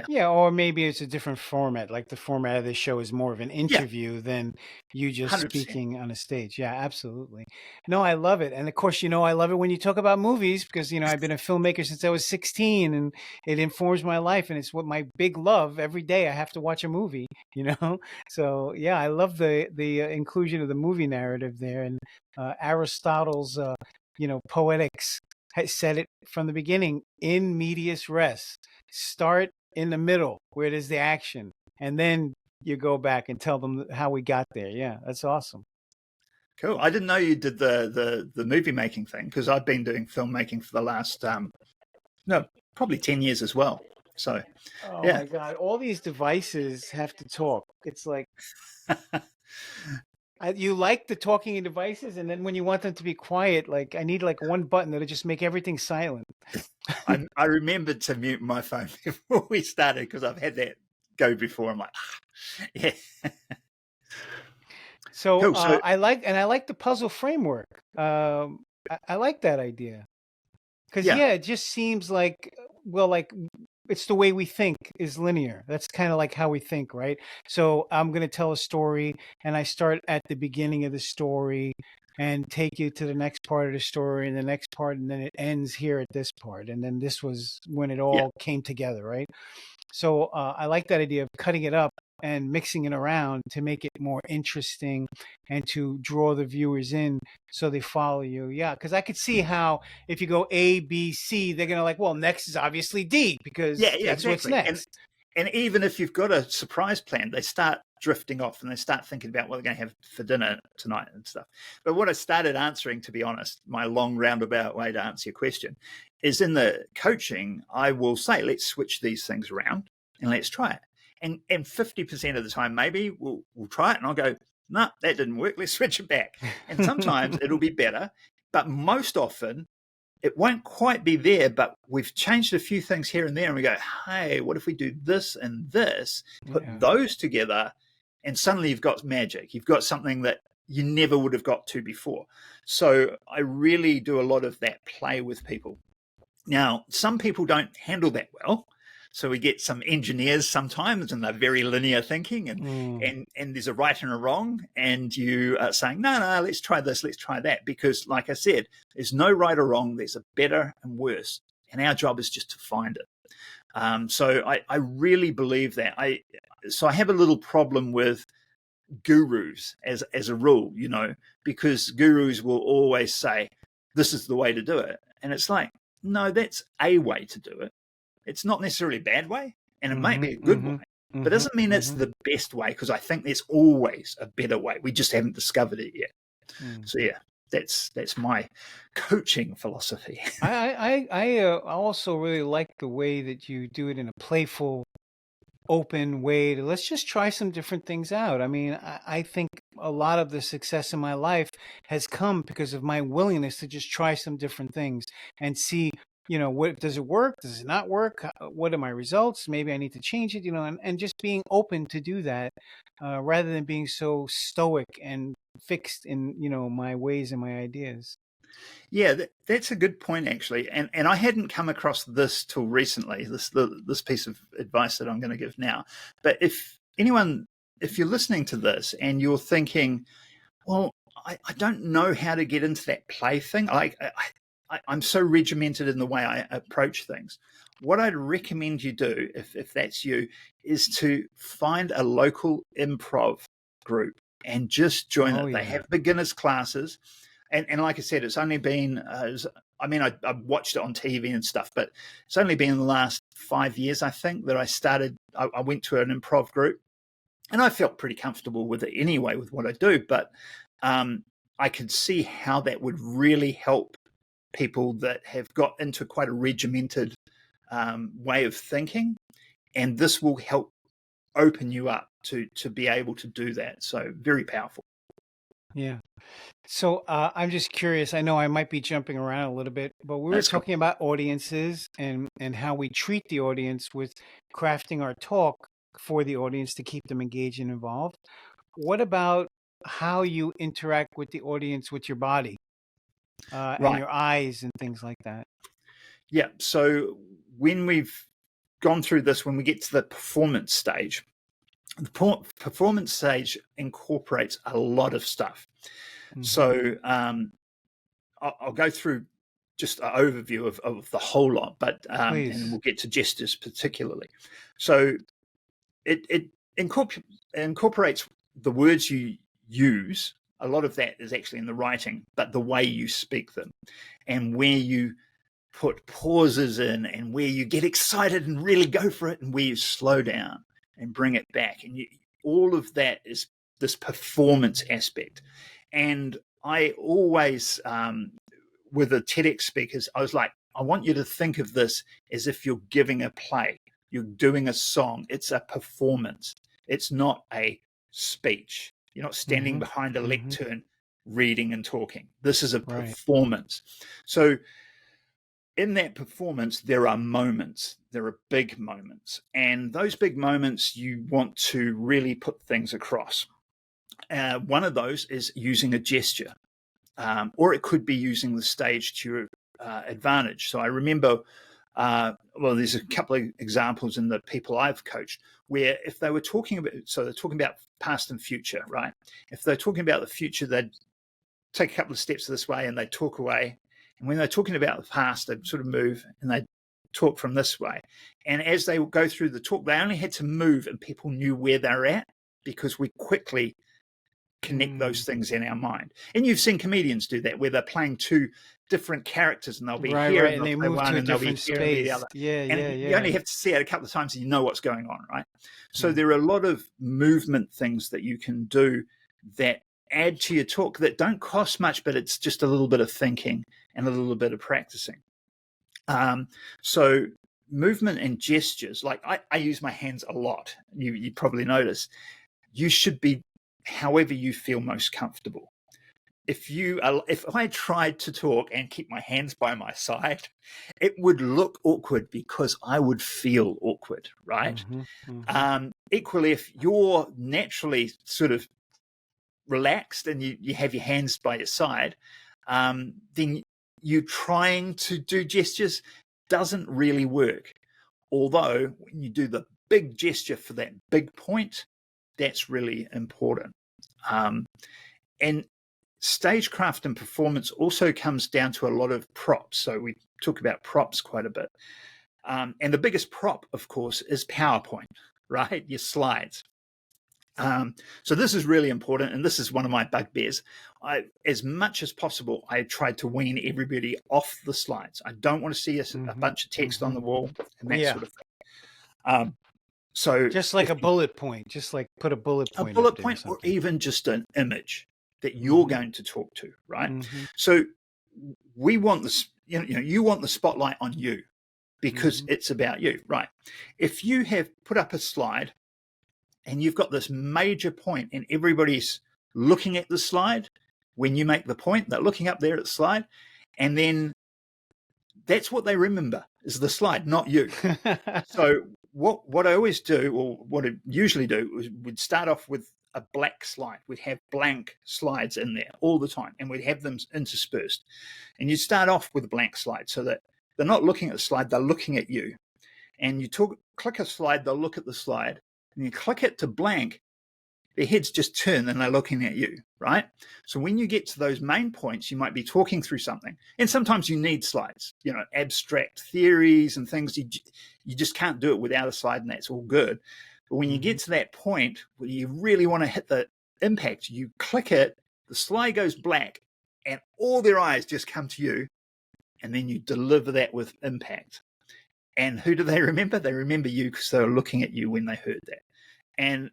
Yeah, or maybe it's a different format. Like the format of this show is more of an interview than you just 100%. speaking on a stage. Yeah, absolutely. No, I love it. And of course, I love it when you talk about movies, because, I've been a filmmaker since I was 16, and it informs my life. And it's what my big love. Every day I have to watch a movie, So yeah, I love the inclusion of the movie narrative there. And Aristotle's, poetics said it from the beginning: in medias res. Start in the middle where there's the action, and then you go back and tell them how we got there. Yeah, that's awesome. Cool. I didn't know you did the movie making thing, because I've been doing filmmaking for the last probably 10 years as well. So my God, all these devices have to talk. It's like you like the talking in devices, and then when you want them to be quiet, like I need like one button that'll just make everything silent. I remembered to mute my phone before we started, because I've had that go before. I'm like, yeah. So, cool. I like the puzzle framework. I like that idea, because it just seems like, it's the way we think is linear. That's kind of like how we think, right? So I'm going to tell a story, and I start at the beginning of the story and take you to the next part of the story and the next part, and then it ends here at this part. And then this was when it all came together, right? So I like that idea of cutting it up and mixing it around to make it more interesting and to draw the viewers in so they follow you. Yeah, because I could see how if you go A, B, C, they're going to well, next is obviously D, because that's exactly what's next. And even if you've got a surprise plan, they start drifting off and they start thinking about what they're going to have for dinner tonight and stuff. But what I started answering, to be honest, my long roundabout way to answer your question, is in the coaching, I will say, let's switch these things around and let's try it. And 50% of the time, maybe we'll try it, and I'll go, no, that didn't work. Let's switch it back. And sometimes it'll be better, but most often it won't quite be there. But we've changed a few things here and there, and we go, hey, what if we do this and this? Put those together, and suddenly you've got magic. You've got something that you never would have got to before. So I really do a lot of that play with people. Now, some people don't handle that well. So we get some engineers sometimes, and they're very linear thinking, and there's a right and a wrong, and you are saying, no, let's try this, let's try that, because like I said, there's no right or wrong, there's a better and worse, and our job is just to find it. So I really believe that. I have a little problem with gurus as a rule, because gurus will always say, this is the way to do it. And it's like, no, that's a way to do it. It's not necessarily a bad way, and it might be a good way, but it doesn't mean it's the best way, because I think there's always a better way. We just haven't discovered it yet. So yeah, that's my coaching philosophy. I also really like the way that you do it in a playful, open way to let's just try some different things out. I mean, I think a lot of the success in my life has come because of my willingness to just try some different things and see, what does it work? Does it not work? What are my results? Maybe I need to change it, and just being open to do that rather than being so stoic and fixed in, my ways and my ideas. Yeah, that's a good point, actually. And I hadn't come across this till recently, this piece of advice that I'm going to give now. But if you're listening to this and you're thinking, well, I don't know how to get into that play thing. I'm so regimented in the way I approach things. What I'd recommend you do, if that's you, is to find a local improv group and just join Oh, it. They yeah. have beginners classes. And like I said, it's only been, I mean, I watched it on TV and stuff, but it's only been in the last 5 years, I think, that I went to an improv group, and I felt pretty comfortable with it anyway, with what I do. But I could see how that would really help people that have got into quite a regimented way of thinking. And this will help open you up to be able to do that. So very powerful. Yeah. So I'm just curious. I know I might be jumping around a little bit, but we were That's cool. talking about audiences and how we treat the audience with crafting our talk for the audience to keep them engaged and involved. What about how you interact with the audience with your body and Right. your eyes and things like that? Yeah. So when we've gone through this, when we get to the performance stage, the performance stage incorporates a lot of stuff. Mhm. So I'll go through just an overview of the whole lot, but and Please. we'll get to gestures particularly. So it incorporates the words you use. A lot of that is actually in the writing, but the way you speak them and where you put pauses in and where you get excited and really go for it and where you slow down and bring it back. And all of that is this performance aspect. And I always, with the TEDx speakers, I was like, I want you to think of this as if you're giving a play, you're doing a song. It's a performance. It's not a speech. You're not standing behind a lectern reading and talking. This is a performance. So in that performance, there are moments, there are big moments. And those big moments, you want to really put things across. One of those is using a gesture, or it could be using the stage to your advantage. So I remember, well, there's a couple of examples in the people I've coached where if they were talking about, so they're talking about past and future, right? If they're talking about the future, they'd take a couple of steps this way and they talk away. And when they're talking about the past, they sort of move and they talk from this way. And as they go through the talk, they only had to move and people knew where they're at because we quickly connect those things in our mind. And you've seen comedians do that where they're playing two different characters and they'll be here and And they they'll play move one to a and they'll be different here and be the space. other. Yeah, And you only have to see it a couple of times and you know what's going on, right? So there are a lot of movement things that you can do that add to your talk that don't cost much, but it's just a little bit of thinking and a little bit of practicing. So movement and gestures, like I use my hands a lot. You probably notice. You should be however you feel most comfortable. If I tried to talk and keep my hands by my side, it would look awkward because I would feel awkward, right? Equally, if you're naturally sort of relaxed and you have your hands by your side, then you trying to do gestures doesn't really work. Although when you do the big gesture for that big point, that's really important. And stagecraft and performance also comes down to a lot of props. So we talk about props quite a bit. And the biggest prop, of course, is PowerPoint, right? Your slides. So this is really important, and this is one of my bugbears. As much as possible, I tried to wean everybody off the slides. I don't want to see a bunch of text on the wall and that sort of thing. So just like a bullet point, just like put a bullet point, bullet up there point, or even just an image that you're going to talk to, right? So we want this, you want the spotlight on you because it's about you, right? If you have put up a slide and you've got this major point and everybody's looking at the slide, when you make the point, they're looking up there at the slide, and then that's what they remember is the slide, not you. So what I always do, or what I usually do, is we'd start off with a black slide. We'd have blank slides in there all the time, and we'd have them interspersed. And you start off with a blank slide so that they're not looking at the slide, they're looking at you. And you click a slide, they'll look at the slide, and you click it to blank, their heads just turn and they're looking at you, right? So when you get to those main points, you might be talking through something. And sometimes you need slides, abstract theories and things. You just can't do it without a slide, and that's all good. But when you get to that point where you really want to hit the impact. You click it, the slide goes black, and all their eyes just come to you, and then you deliver that with impact. And who do they remember? They remember you because they were looking at you when they heard that. And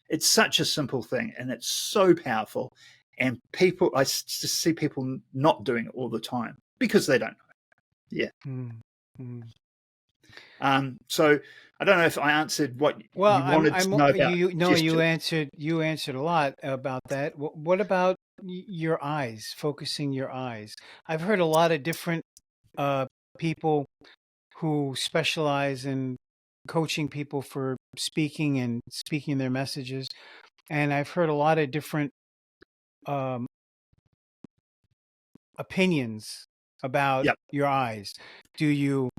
it's such a simple thing, and it's so powerful. And people, I just see people not doing it all the time because they don't know. Yeah. Mm-hmm. So I don't know if I answered what you wanted to know about. You answered a lot about that. What about your eyes? Focusing your eyes. I've heard a lot of different people who specialize in coaching people for speaking and speaking their messages, and I've heard a lot of different opinions about your eyes. Do you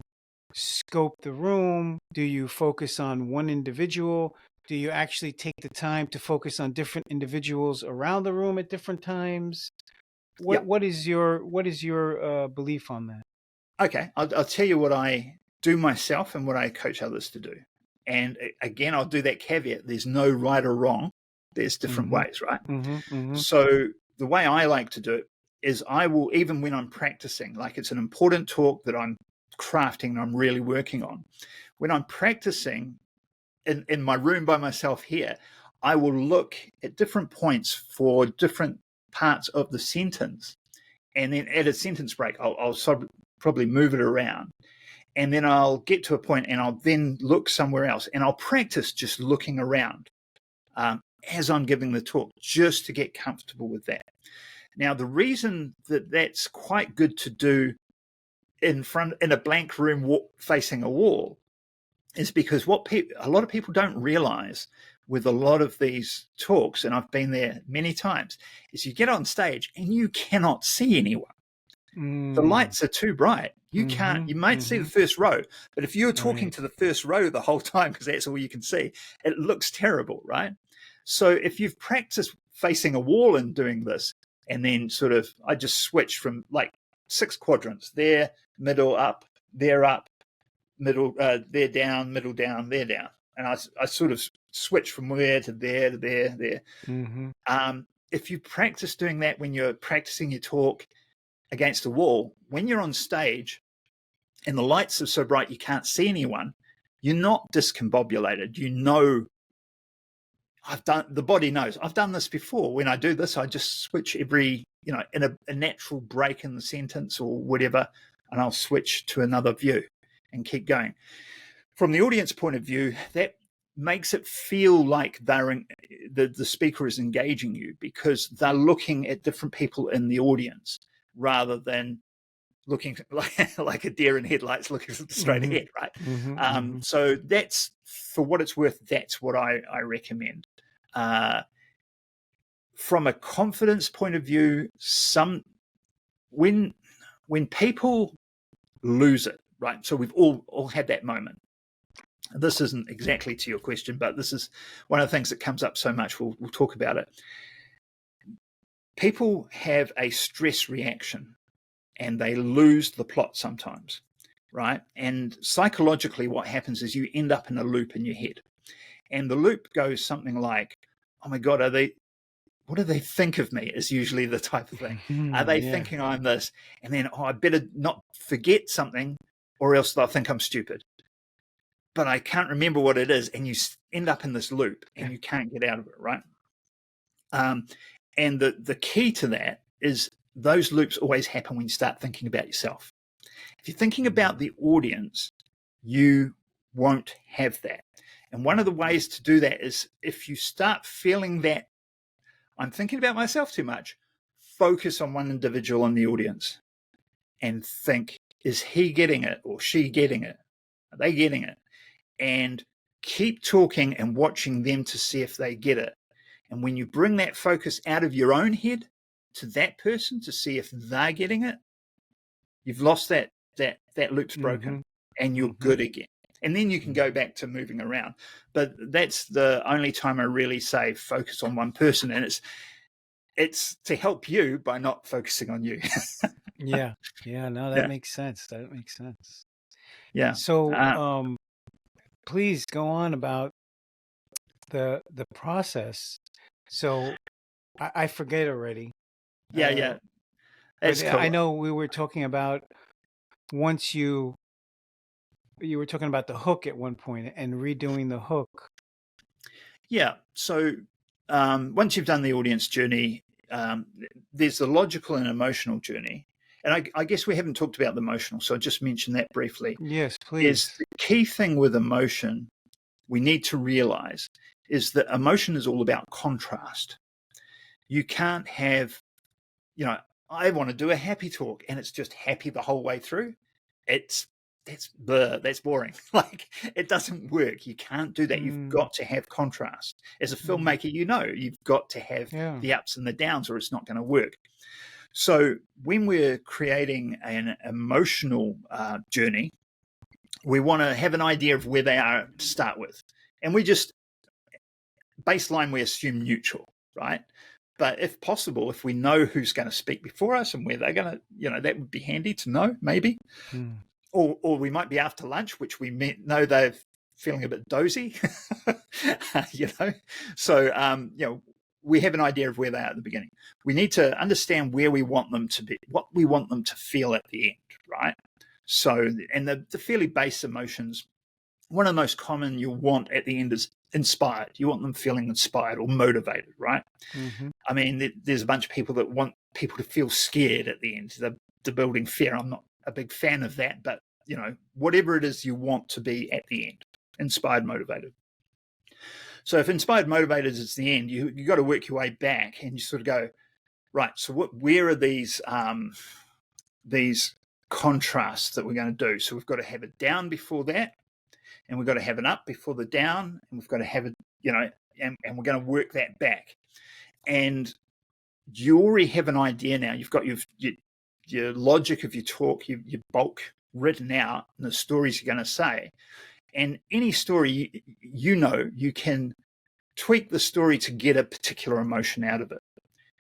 scope the room? Do you focus on one individual? Do you actually take the time to focus on different individuals around the room at different times? What is your belief on that? Okay, I'll tell you what I do myself and what I coach others to do. And again, I'll do that caveat. There's no right or wrong. There's different ways, right? So the way I like to do it is I will, even when I'm practicing, like it's an important talk that I'm crafting and I'm really working on, when I'm practicing in my room by myself here, I will look at different points for different parts of the sentence. And then at a sentence break, I'll probably move it around. And then I'll get to a point and I'll then look somewhere else. And I'll practice just looking around as I'm giving the talk, just to get comfortable with that. Now, the reason that that's quite good to do in a blank room facing a wall is because what a lot of people don't realize with a lot of these talks, and I've been there many times, is you get on stage and you cannot see anyone. The lights are too bright. You can't, you might see the first row, but if you're talking to the first row the whole time, because that's all you can see, it looks terrible, right? So if you've practiced facing a wall and doing this, and then sort of, I just switch from like 6 quadrants, there, middle, up, middle, there, down, middle, down, there, down. And I sort of switch from there to there to there. If you practice doing that when you're practicing your talk against a wall, when you're on stage and the lights are so bright you can't see anyone, you're not discombobulated. You know, the body knows. I've done this before. When I do this, I just switch every, in a natural break in the sentence or whatever, and I'll switch to another view and keep going. From the audience point of view, that makes it feel like the speaker is engaging you, because they're looking at different people in the audience rather than looking like a deer in headlights looking straight ahead, right? So that's, for what it's worth, that's what I recommend. From a confidence point of view, when people lose it, right? So we've all had that moment. This isn't exactly to your question, but this is one of the things that comes up so much. We'll talk about it. People have a stress reaction and they lose the plot sometimes, right? And psychologically, what happens is you end up in a loop in your head. And the loop goes something like, oh my God, what do they think of me, is usually the type of thing. Are they thinking I'm this? And then, I better not forget something or else they'll think I'm stupid. But I can't remember what it is. And you end up in this loop and you can't get out of it, right? And the key to that is those loops always happen when you start thinking about yourself. If you're thinking about the audience, you won't have that. And one of the ways to do that is, if you start feeling that I'm thinking about myself too much, focus on one individual in the audience and think, is he getting it or she getting it? Are they getting it? And keep talking and watching them to see if they get it. And when you bring that focus out of your own head to that person to see if they're getting it, you've lost that loop's broken and you're good again. And then you can go back to moving around. But that's the only time I really say focus on one person. And it's to help you by not focusing on you. That makes sense. That makes sense. Yeah. So please go on about the process So I forget already. Yeah, that's But I cool. know we were talking about once you were talking about the hook at one point and redoing the hook. Yeah. So once you've done the audience journey, there's the logical and emotional journey. And I guess we haven't talked about the emotional, so I'll just mention that briefly. Yes, please. Is the key thing with emotion we need to realize is that emotion is all about contrast. You can't have, I want to do a happy talk and it's just happy the whole way through. That's boring. Like, it doesn't work. You can't do that. You've got to have contrast. As a filmmaker, you've got to have the ups and the downs, or it's not going to work. So when we're creating an emotional journey, we want to have an idea of where they are to start with. And we just, baseline, we assume neutral, right? But if possible, if we know who's going to speak before us and where they're going to, that would be handy to know, maybe. Or we might be after lunch, which we know they're feeling a bit dozy, So, we have an idea of where they are at the beginning. We need to understand where we want them to be, what we want them to feel at the end, right? So, and the fairly base emotions, one of the most common you'll want at the end is inspired. You want them feeling inspired or motivated, right? I mean, there's a bunch of people that want people to feel scared at the end. They're building fear. I'm not a big fan of that, but whatever it is you want to be at the end, inspired, motivated. So if inspired, motivated is the end, you got to work your way back and you sort of go, right, so where are these contrasts that we're going to do? So we've got to have a down before that, and we've got to have an up before the down, and we've got to have and we're going to work that back. And you already have an idea now. You've got your logic of your talk, your bulk written out, and the stories you're going to say. And any story, you can tweak the story to get a particular emotion out of it.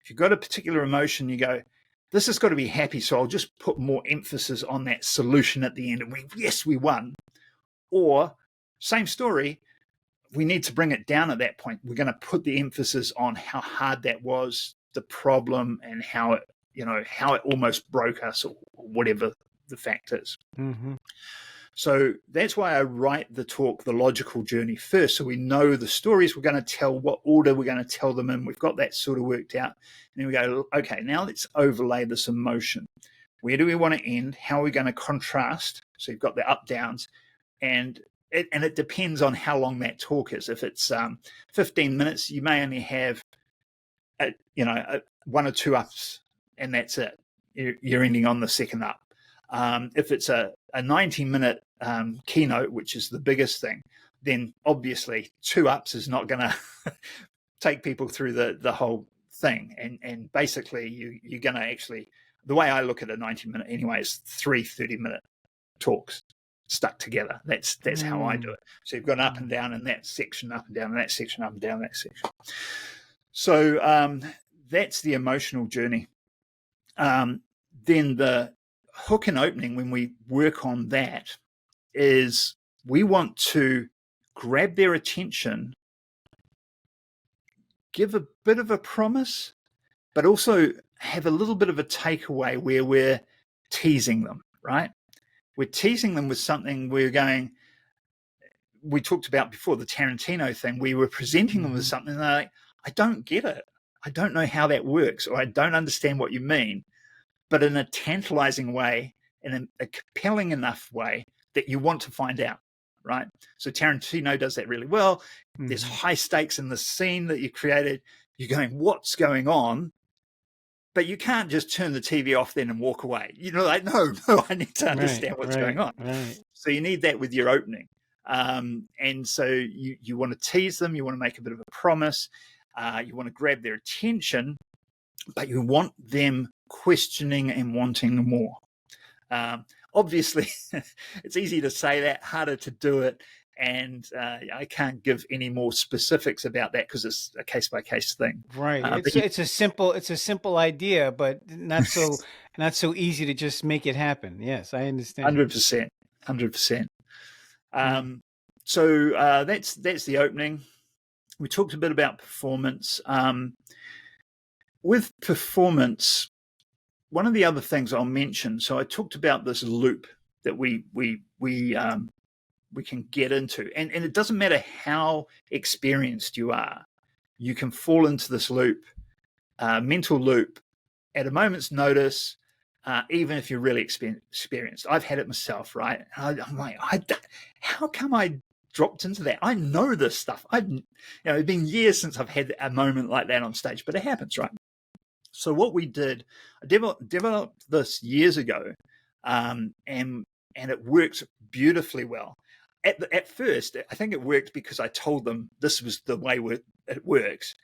If you've got a particular emotion, you go, this has got to be happy, so I'll just put more emphasis on that solution at the end. And we won. Or same story, we need to bring it down at that point. We're going to put the emphasis on how hard that was, the problem, and how it almost broke us, or whatever the fact is. So that's why I write the talk, the logical journey first, so we know the stories we're going to tell, what order we're going to tell them in. We've got that sort of worked out. And then we go, okay, now let's overlay this emotion. Where do we want to end? How are we going to contrast? So you've got the up downs, and it depends on how long that talk is. If it's 15 minutes, you may only have one or two ups, and that's it. You're ending on the second up. If it's a 90-minute keynote, which is the biggest thing, then obviously 2 ups is not going to take people through the whole thing. And basically, you're going to actually, the way I look at a 90-minute anyway, is 3 30-minute talks stuck together. That's how I do it. So you've got up and down in that section, up and down in that section, up and down in that section. So that's the emotional journey. Then the hook and opening, when we work on that, is we want to grab their attention, give a bit of a promise, but also have a little bit of a takeaway where we're teasing them, right? We're teasing them with something we talked about before, the Tarantino thing. We were presenting them with something, and they're like, I don't get it. I don't know how that works, or I don't understand what you mean, but in a tantalizing way, in a compelling enough way that you want to find out, right? So Tarantino does that really well. There's high stakes in the scene that you created. You're going, what's going on? But you can't just turn the TV off then and walk away. Like, no, I need to understand what's going on. Right. So you need that with your opening. And so you want to tease them. You want to make a bit of a promise. You want to grab their attention, but you want them questioning and wanting more. Obviously, it's easy to say that, harder to do it. And I can't give any more specifics about that because it's a case-by-case thing. Right. It's a simple idea, but not so easy to just make it happen. Yes, I understand. 100%. So that's the opening. We talked a bit about performance. With performance, one of the other things I'll mention, so I talked about this loop that we can get into, and it doesn't matter how experienced you are, you can fall into this loop, mental loop, at a moment's notice, even if you're really experienced. I've had it myself, right? I'm like, how come I dropped into that? I know this stuff. It's been years since I've had a moment like that on stage, but it happens, right? So what we did, I developed this years ago, and it works beautifully well. At first, I think it worked because I told them this was the way it works,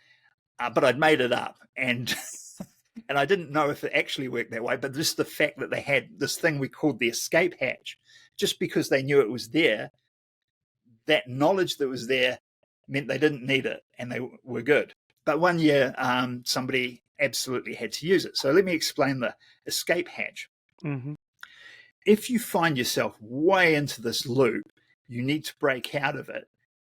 but I'd made it up, and and I didn't know if it actually worked that way. But just the fact that they had this thing we called the escape hatch, just because they knew it was there, that knowledge that was there meant they didn't need it, and they were good. But one year, somebody absolutely had to use it. So let me explain the escape hatch. Mm-hmm. If you find yourself way into this loop, you need to break out of it.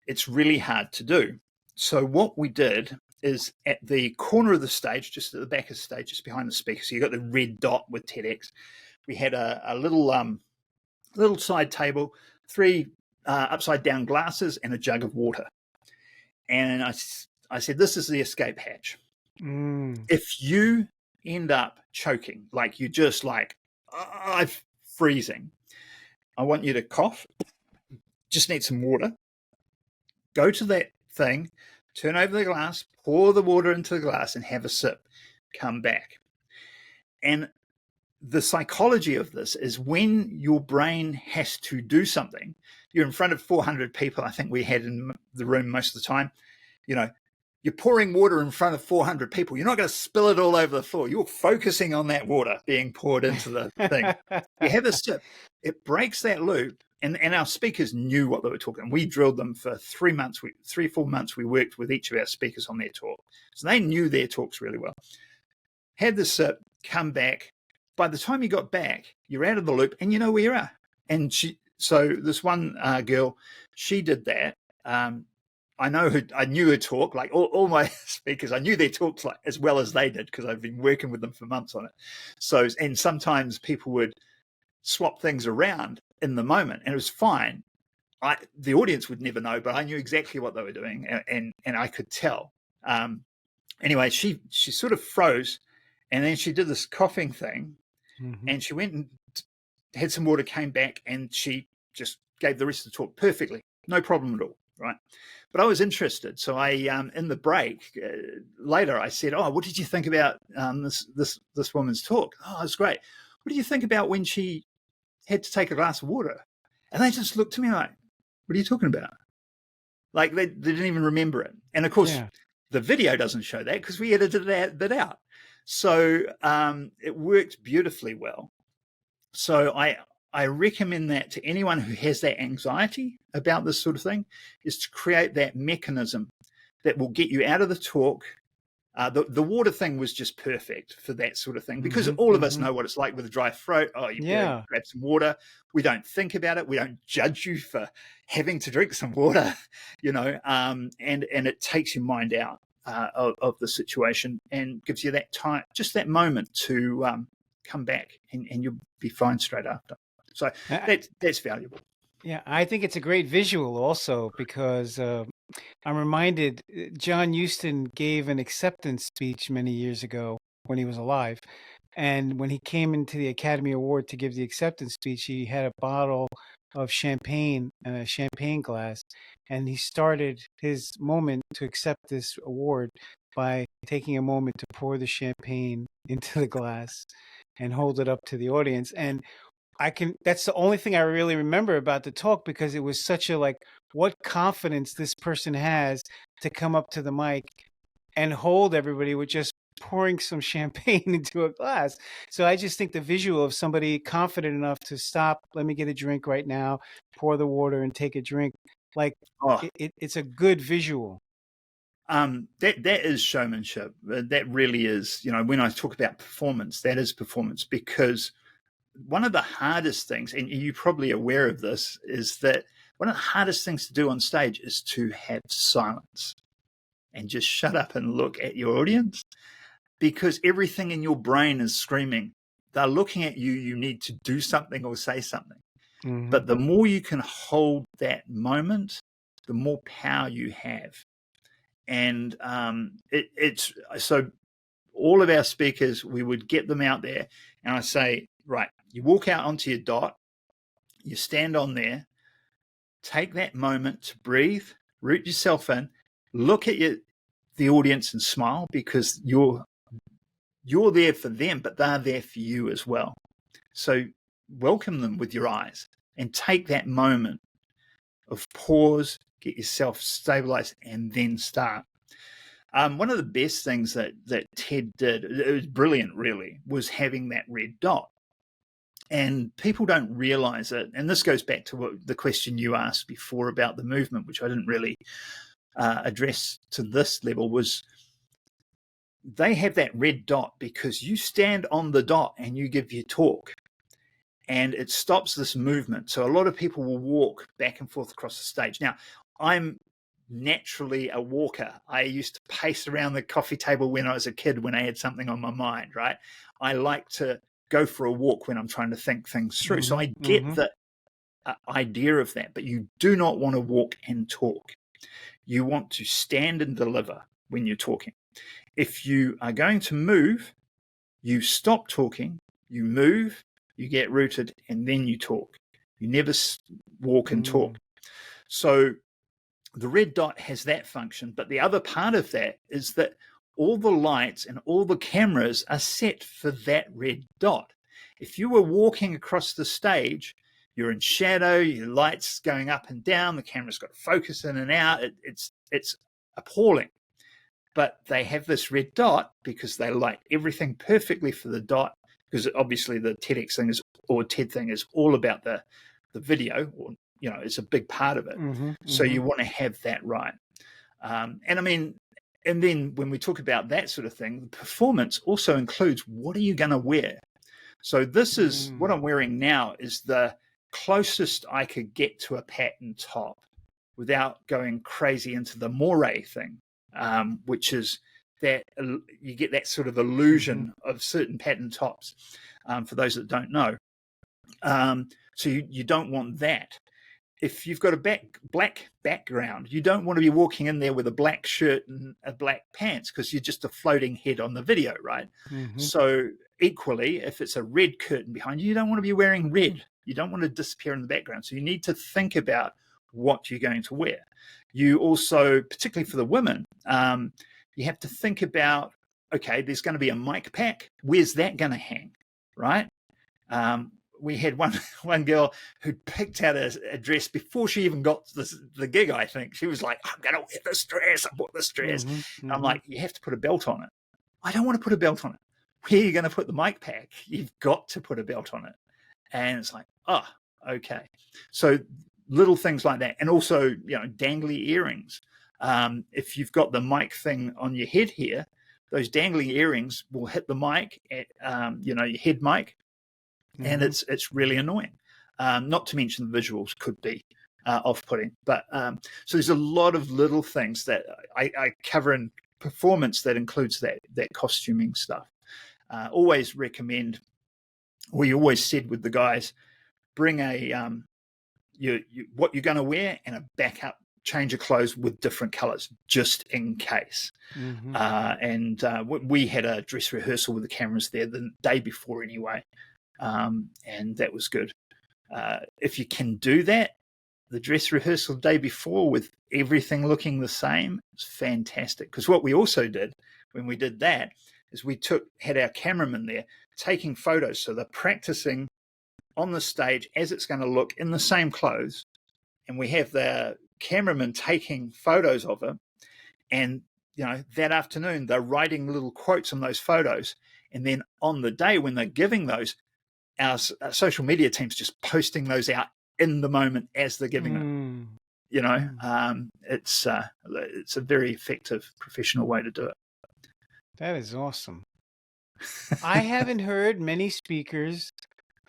It's really hard to do. So what we did is at the corner of the stage, just at the back of the stage, just behind the speaker, so you got the red dot with TEDx, we had a little side table, 3 upside down glasses, and a jug of water. And I said, this is the escape hatch. If you end up choking, like you're just like, I'm freezing, I want you to cough, just need some water, go to that thing, turn over the glass, pour the water into the glass and have a sip, come back. And the psychology of this is when your brain has to do something, you're in front of 400 people, I think we had in the room most of the time, you're pouring water in front of 400 people. You're not going to spill it all over the floor. You're focusing on that water being poured into the thing. You have a sip. It breaks that loop. And our speakers knew what they were talking. We drilled them for 3 months, 4 months. We worked with each of our speakers on their talk. So they knew their talks really well. Had the sip, come back. By the time you got back, you're out of the loop and you know where you are. And so this one girl, she did that. I knew her talk, like all my speakers, I knew their talks like as well as they did because I've been working with them for months on it. So, and sometimes people would swap things around in the moment and it was fine. The audience would never know, but I knew exactly what they were doing and I could tell. Anyway, she sort of froze and then she did this coughing thing and she went and had some water, came back and she just gave the rest of the talk perfectly. No problem at all. Right. But I was interested. So I, in the break later, I said, oh, what did you think about this woman's talk? Oh, it's great. What do you think about when she had to take a glass of water? And they just looked at me like, what are you talking about? Like they didn't even remember it. And of course, the video doesn't show that because we edited that out. So it worked beautifully well. So I recommend that to anyone who has that anxiety about this sort of thing, is to create that mechanism that will get you out of the talk. The water thing was just perfect for that sort of thing because all of us know what it's like with a dry throat. Oh, you better grab some water. We don't think about it. We don't judge you for having to drink some water, and it takes your mind out of the situation and gives you that time, just that moment to come back and you'll be fine straight after. So that's valuable. Yeah, I think it's a great visual also because I'm reminded John Huston gave an acceptance speech many years ago when he was alive. And when he came into the Academy Award to give the acceptance speech, he had a bottle of champagne and a champagne glass. And he started his moment to accept this award by taking a moment to pour the champagne into the glass and hold it up to the audience. And that's the only thing I really remember about the talk because it was such a what confidence this person has to come up to the mic and hold everybody with just pouring some champagne into a glass. So I just think the visual of somebody confident enough to stop, let me get a drink right now, pour the water and take a drink. It's a good visual. That is showmanship. That really is, when I talk about performance, that is performance because one of the hardest things, and you're probably aware of this, is that one of the hardest things to do on stage is to have silence. and just shut up and look at your audience, because everything in your brain is screaming. They're looking at you. You need to do something or say something. Mm-hmm. But the more you can hold that moment, the more power you have. And it's so all of our speakers, we would get them out there, and I say, right, you walk out onto your dot, you stand on there, take that moment to breathe, root yourself in, look at the audience and smile, because you're there for them, but they're there for you as well. So welcome them with your eyes and take that moment of pause, get yourself stabilized, and then start. One of the best things that Ted did, it was brilliant really, was having that red dot. And people don't realize it. And this goes back to the question you asked before about the movement, which I didn't really address to this level, was they have that red dot because you stand on the dot and you give your talk. And it stops this movement. So a lot of people will walk back and forth across the stage. Now, I'm naturally a walker. I used to pace around the coffee table when I was a kid when I had something on my mind, right? I like to go for a walk when I'm trying to think things through. So I get the idea of that, but you do not want to walk and talk. You want to stand and deliver when you're talking. If you are going to move, you stop talking, you move, you get rooted, and then you talk. You never walk and talk. So the red dot has that function, but the other part of that is that all the lights and all the cameras are set for that red dot. If you were walking across the stage, you're in shadow, your lights going up and down, the camera's got to focus in and out. It's appalling. But they have this red dot because they light everything perfectly for the dot, because obviously the TEDx thing or TED thing is all about the video, or it's a big part of it. So you want to have that right. And I mean, and then when we talk about that sort of thing, the performance also includes, what are you going to wear? So this is what I'm wearing now is the closest I could get to a pattern top without going crazy into the moire thing, which is that you get that sort of illusion of certain pattern tops, for those that don't know. So you don't want that. If you've got a black background, you don't want to be walking in there with a black shirt and a black pants, because you're just a floating head on the video, right? So equally, if it's a red curtain behind you, you don't want to be wearing red. You don't want to disappear in the background. So you need to think about what you're going to wear. You also, particularly for the women, you have to think about, okay, there's going to be a mic pack. Where's that going to hang, right? We had one girl who picked out a dress before she even got the gig, I think. She was like, I'm going to wear this dress. I bought this dress. I'm like, you have to put a belt on it. I don't want to put a belt on it. Where are you going to put the mic pack? You've got to put a belt on it. And it's like, oh, okay. So little things like that. And also, dangly earrings. If you've got the mic thing on your head here, those dangling earrings will hit the mic at, your head mic. And it's really annoying. Not to mention the visuals could be off-putting. But so there's a lot of little things that I cover in performance that includes that costuming stuff. Always recommend, we always said with the guys, bring a what you're going to wear and a backup change of clothes with different colors, just in case. And we had a dress rehearsal with the cameras there the day before anyway. And that was good. If you can do that, the dress rehearsal day before with everything looking the same, it's fantastic. Because what we also did when we did that is we had our cameraman there taking photos. So they're practicing on the stage as it's going to look in the same clothes. And we have the cameraman taking photos of it. And, that afternoon, they're writing little quotes on those photos. And then on the day when they're giving those, our social media team's just posting those out in the moment as they're giving them. It's a very effective professional way to do it. That is awesome. I haven't heard many speakers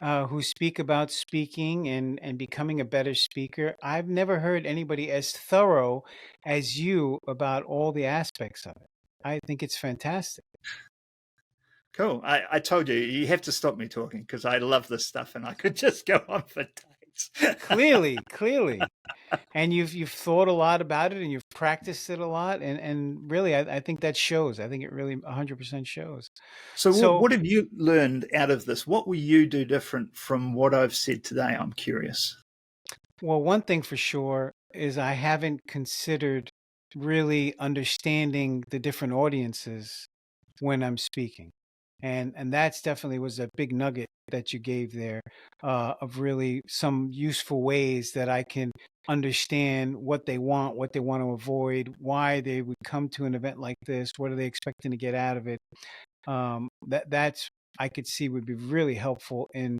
who speak about speaking and becoming a better speaker. I've never heard anybody as thorough as you about all the aspects of it. I think it's fantastic. Cool. I told you, you have to stop me talking because I love this stuff and I could just go on for days. Clearly. And you've thought a lot about it and you've practiced it a lot. And really, I think that shows. I think it really 100% shows. So So, what have you learned out of this? What will you do different from what I've said today? I'm curious. well, one thing for sure is I haven't considered really understanding the different audiences when I'm speaking. And that's definitely was a big nugget that you gave there, of really some useful ways that I can understand what they want to avoid, why they would come to an event like this, what are they expecting to get out of it. That's I could see would be really helpful in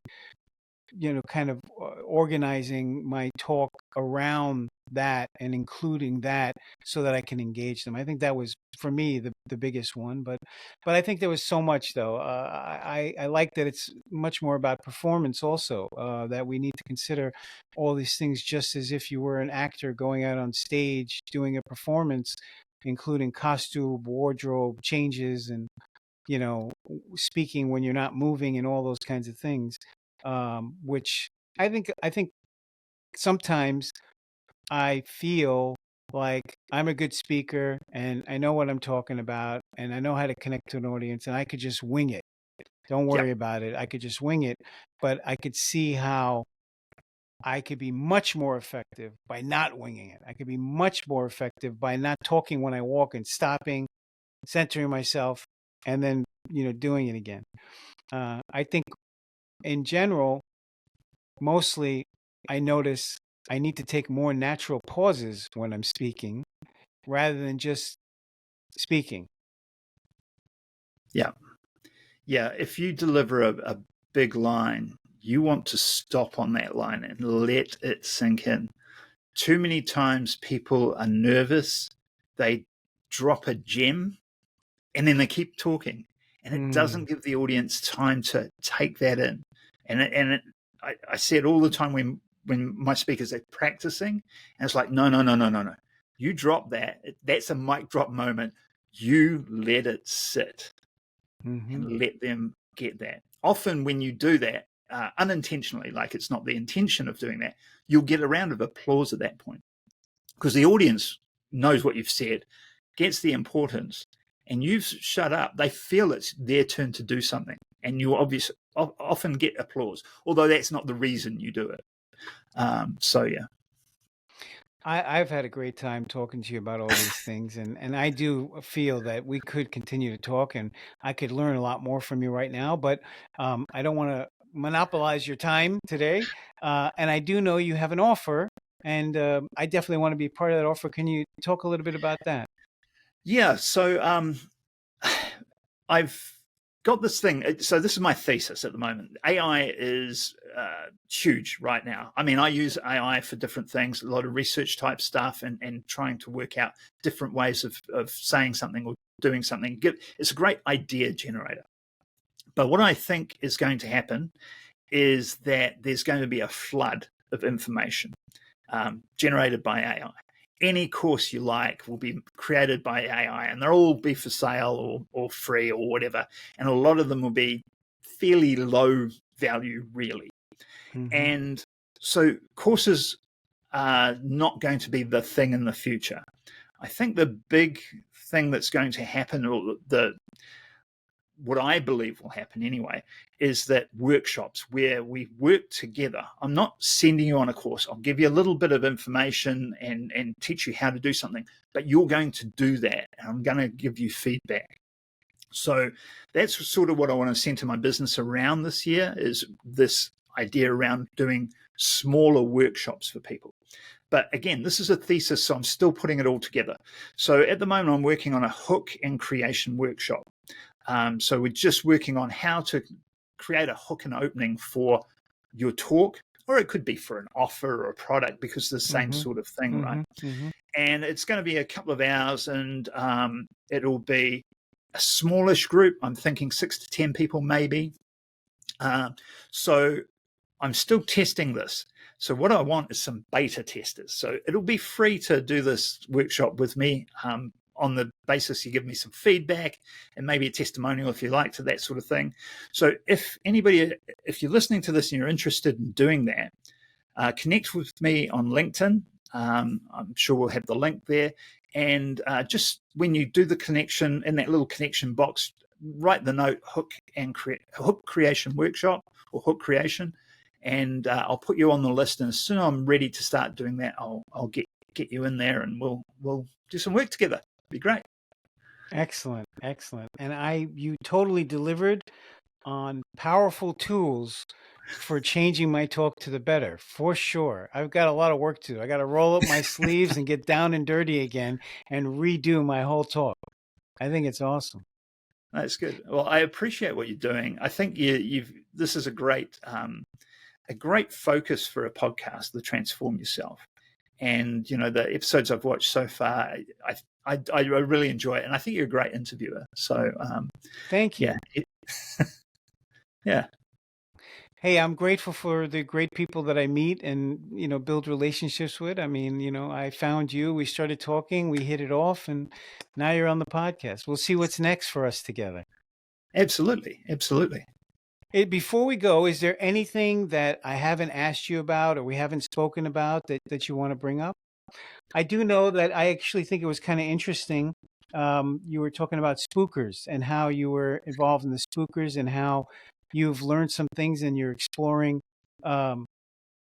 kind of organizing my talk around that and including that so that I can engage them. I think that was for me the biggest one, but I think there was so much though. I like that it's much more about performance also, that we need to consider all these things just as if you were an actor going out on stage doing a performance, including costume, wardrobe changes, and speaking when you're not moving and all those kinds of things, which I think sometimes I feel like I'm a good speaker and I know what I'm talking about and I know how to connect to an audience and I could just wing it. Don't Yeah. worry about it. I could just wing it, but I could see how I could be much more effective by not winging it. I could be much more effective by not talking when I walk and stopping, centering myself, and then doing it again. I think in general, mostly I notice I need to take more natural pauses when I'm speaking rather than just speaking. Yeah. Yeah. If you deliver a big line, you want to stop on that line and let it sink in. Too many times people are nervous, they drop a gem and then they keep talking and it Mm, doesn't give the audience time to take that in. I see it all the time when my speakers are practicing and it's like, no. You drop that. That's a mic drop moment. You let it sit hmm and let them get that. Often when you do that unintentionally, like it's not the intention of doing that, you'll get a round of applause at that point because the audience knows what you've said, gets the importance, and you've shut up. They feel it's their turn to do something, and you obviously often get applause, although that's not the reason you do it. So yeah. I've had a great time talking to you about all these things, and I do feel that we could continue to talk, and I could learn a lot more from you right now. But I don't want to monopolize your time today, and I do know you have an offer, and I definitely want to be part of that offer. Can you talk a little bit about that? Yeah, so I've got this thing. So this is my thesis at the moment. AI is huge right now. I mean, I use AI for different things, a lot of research type stuff, and trying to work out different ways of saying something or doing something. It's a great idea generator. But what I think is going to happen is that there's going to be a flood of information generated by AI. Any course you like will be created by AI, and they'll all be for sale or free or whatever. And a lot of them will be fairly low value, really. Hmm And so courses are not going to be the thing in the future. I think the big thing that's going to happen, or what I believe will happen anyway, is that workshops where we work together. I'm not sending you on a course. I'll give you a little bit of information and teach you how to do something, but you're going to do that. And I'm going to give you feedback. So that's sort of what I want to center my business around this year, is this idea around doing smaller workshops for people. But again, this is a thesis, so I'm still putting it all together. So at the moment, I'm working on a hook and creation workshop. So we're just working on how to create a hook and opening for your talk, or it could be for an offer or a product, because it's the same hmm sort of thing, right? hmm hmm And it's going to be a couple of hours, and it'll be a smallish group. I'm thinking 6 to 10 people maybe. So I'm still testing this. So what I want is some beta testers. So it'll be free to do this workshop with me on the basis you give me some feedback and maybe a testimonial if you like to, that sort of thing. So if you're listening to this and you're interested in doing that, connect with me on LinkedIn. I'm sure we'll have the link there. And just when you do the connection, in that little connection box, write the note hook creation workshop or hook creation, and I'll put you on the list. And as soon as I'm ready to start doing that, I'll get you in there, and we'll do some work together. It'd be great. Excellent, excellent. And you totally delivered on powerful tools for changing my talk to the better, for sure. I've got a lot of work to do. I got to roll up my sleeves and get down and dirty again and redo my whole talk. I think it's awesome. That's good. Well, I appreciate what you're doing. I think this is a great focus for a podcast, the Transform Yourself. And the episodes I've watched so far, I really enjoy it, and I think you're a great interviewer. So thank you. Yeah. Hey, I'm grateful for the great people that I meet and build relationships with. I mean, I found you, we started talking, we hit it off, and now you're on the podcast. We'll see what's next for us together. Absolutely. Before we go, is there anything that I haven't asked you about or we haven't spoken about that you want to bring up? I do know that I actually think it was kind of interesting. You were talking about Spookers and how you were involved in the Spookers and how you've learned some things and you're exploring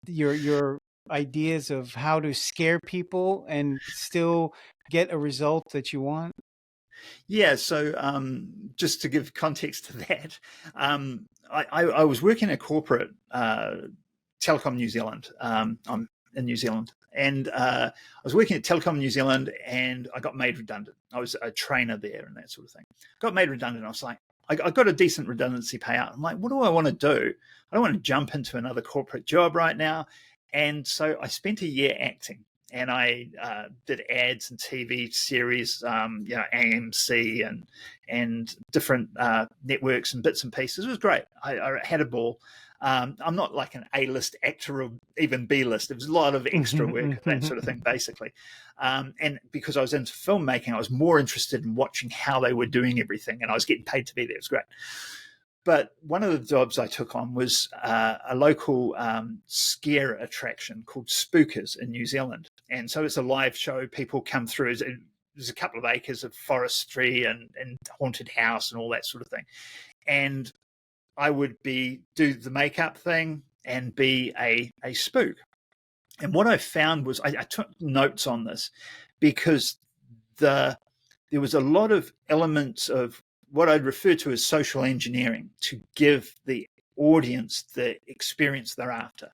your ideas of how to scare people and still get a result that you want. Yeah, so just to give context to that, I was working at corporate Telecom New Zealand. I'm in New Zealand, and I was working at Telecom New Zealand, and I got made redundant. I was a trainer there and that sort of thing. Got made redundant. I was like, I got a decent redundancy payout. I'm like, what do I want to do? I don't want to jump into another corporate job right now. And so I spent a year acting. And I did ads and TV series, AMC and different networks and bits and pieces. It was great. I had a ball. I'm not like an A-list actor or even B-list. There was a lot of extra work, that sort of thing, basically. And because I was into filmmaking, I was more interested in watching how they were doing everything, and I was getting paid to be there. It was great. But one of the jobs I took on was a local scare attraction called Spookers in New Zealand. And so it's a live show. People come through. There's a couple of acres of forestry and haunted house and all that sort of thing. And I would do the makeup thing and be a spook. And what I found was I took notes on this because there was a lot of elements of what I'd refer to as social engineering to give the audience the experience they're after.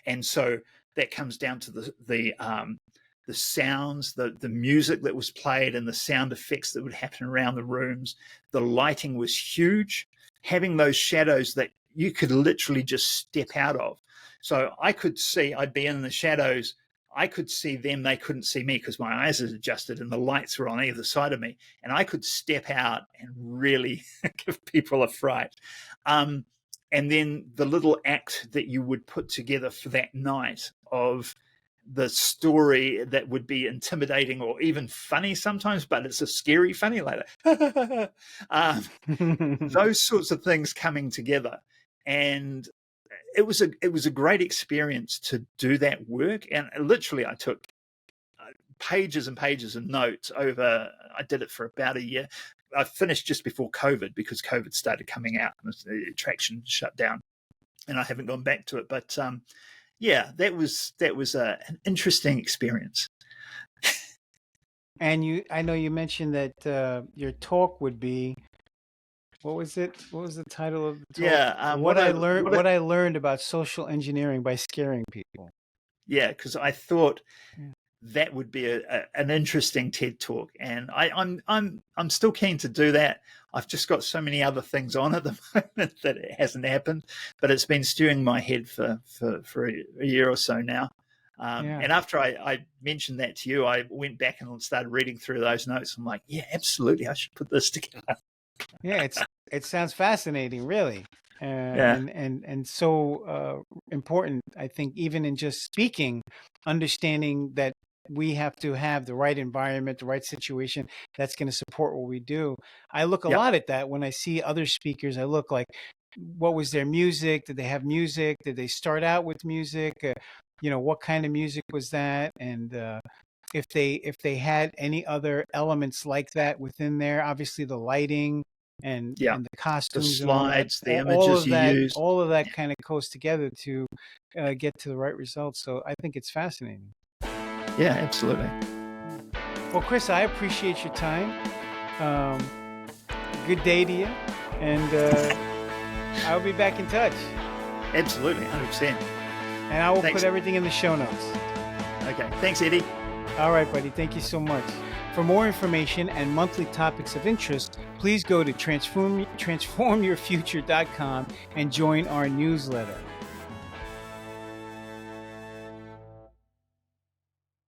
And so that comes down to the sounds, the music that was played and the sound effects that would happen around the rooms. The lighting was huge, having those shadows that you could literally just step out of. So I'd be in the shadows. I could see them, they couldn't see me because my eyes had adjusted and the lights were on either side of me. And I could step out and really give people a fright. And then the little act that you would put together for that night of the story that would be intimidating or even funny sometimes, but it's a scary funny like that. Those sorts of things coming together. And it was a great experience to do that work. And literally I took pages and pages of notes I did it for about a year. I finished just before COVID because COVID started coming out and the attraction shut down and I haven't gone back to it. But yeah, that was an interesting experience. And I know you mentioned that your talk would be, what was it? What was the title of the talk? Yeah, what I learned about social engineering by scaring people. Yeah, because I thought that would be an interesting TED talk, and I'm still keen to do that. I've just got so many other things on at the moment that it hasn't happened, but it's been stewing my head for a year or so now. And after I mentioned that to you, I went back and started reading through those notes. I'm like, yeah, absolutely, I should put this together. Yeah, it sounds fascinating, really. and so important. I think even in just speaking, understanding that we have to have the right environment, the right situation that's going to support what we do. I look a Yep. lot at that when I see other speakers. I look like, what was their music? Did they have music? Did they start out with music? What kind of music was that? And if they had any other elements like that within there, obviously the lighting and Yeah. the The costumes and all that, slides, the images you use. all of that kind of goes together to get to the right results. So I think it's fascinating. Yeah, absolutely. Well, Chris, I appreciate your time. Good day to you, and I'll be back in touch. Absolutely, 100%. And I will Thanks. put everything in the show notes. Okay, thanks, Eddie. All right, buddy. Thank you so much. For more information and monthly topics of interest, please go to transformyourfuture.com and join our newsletter.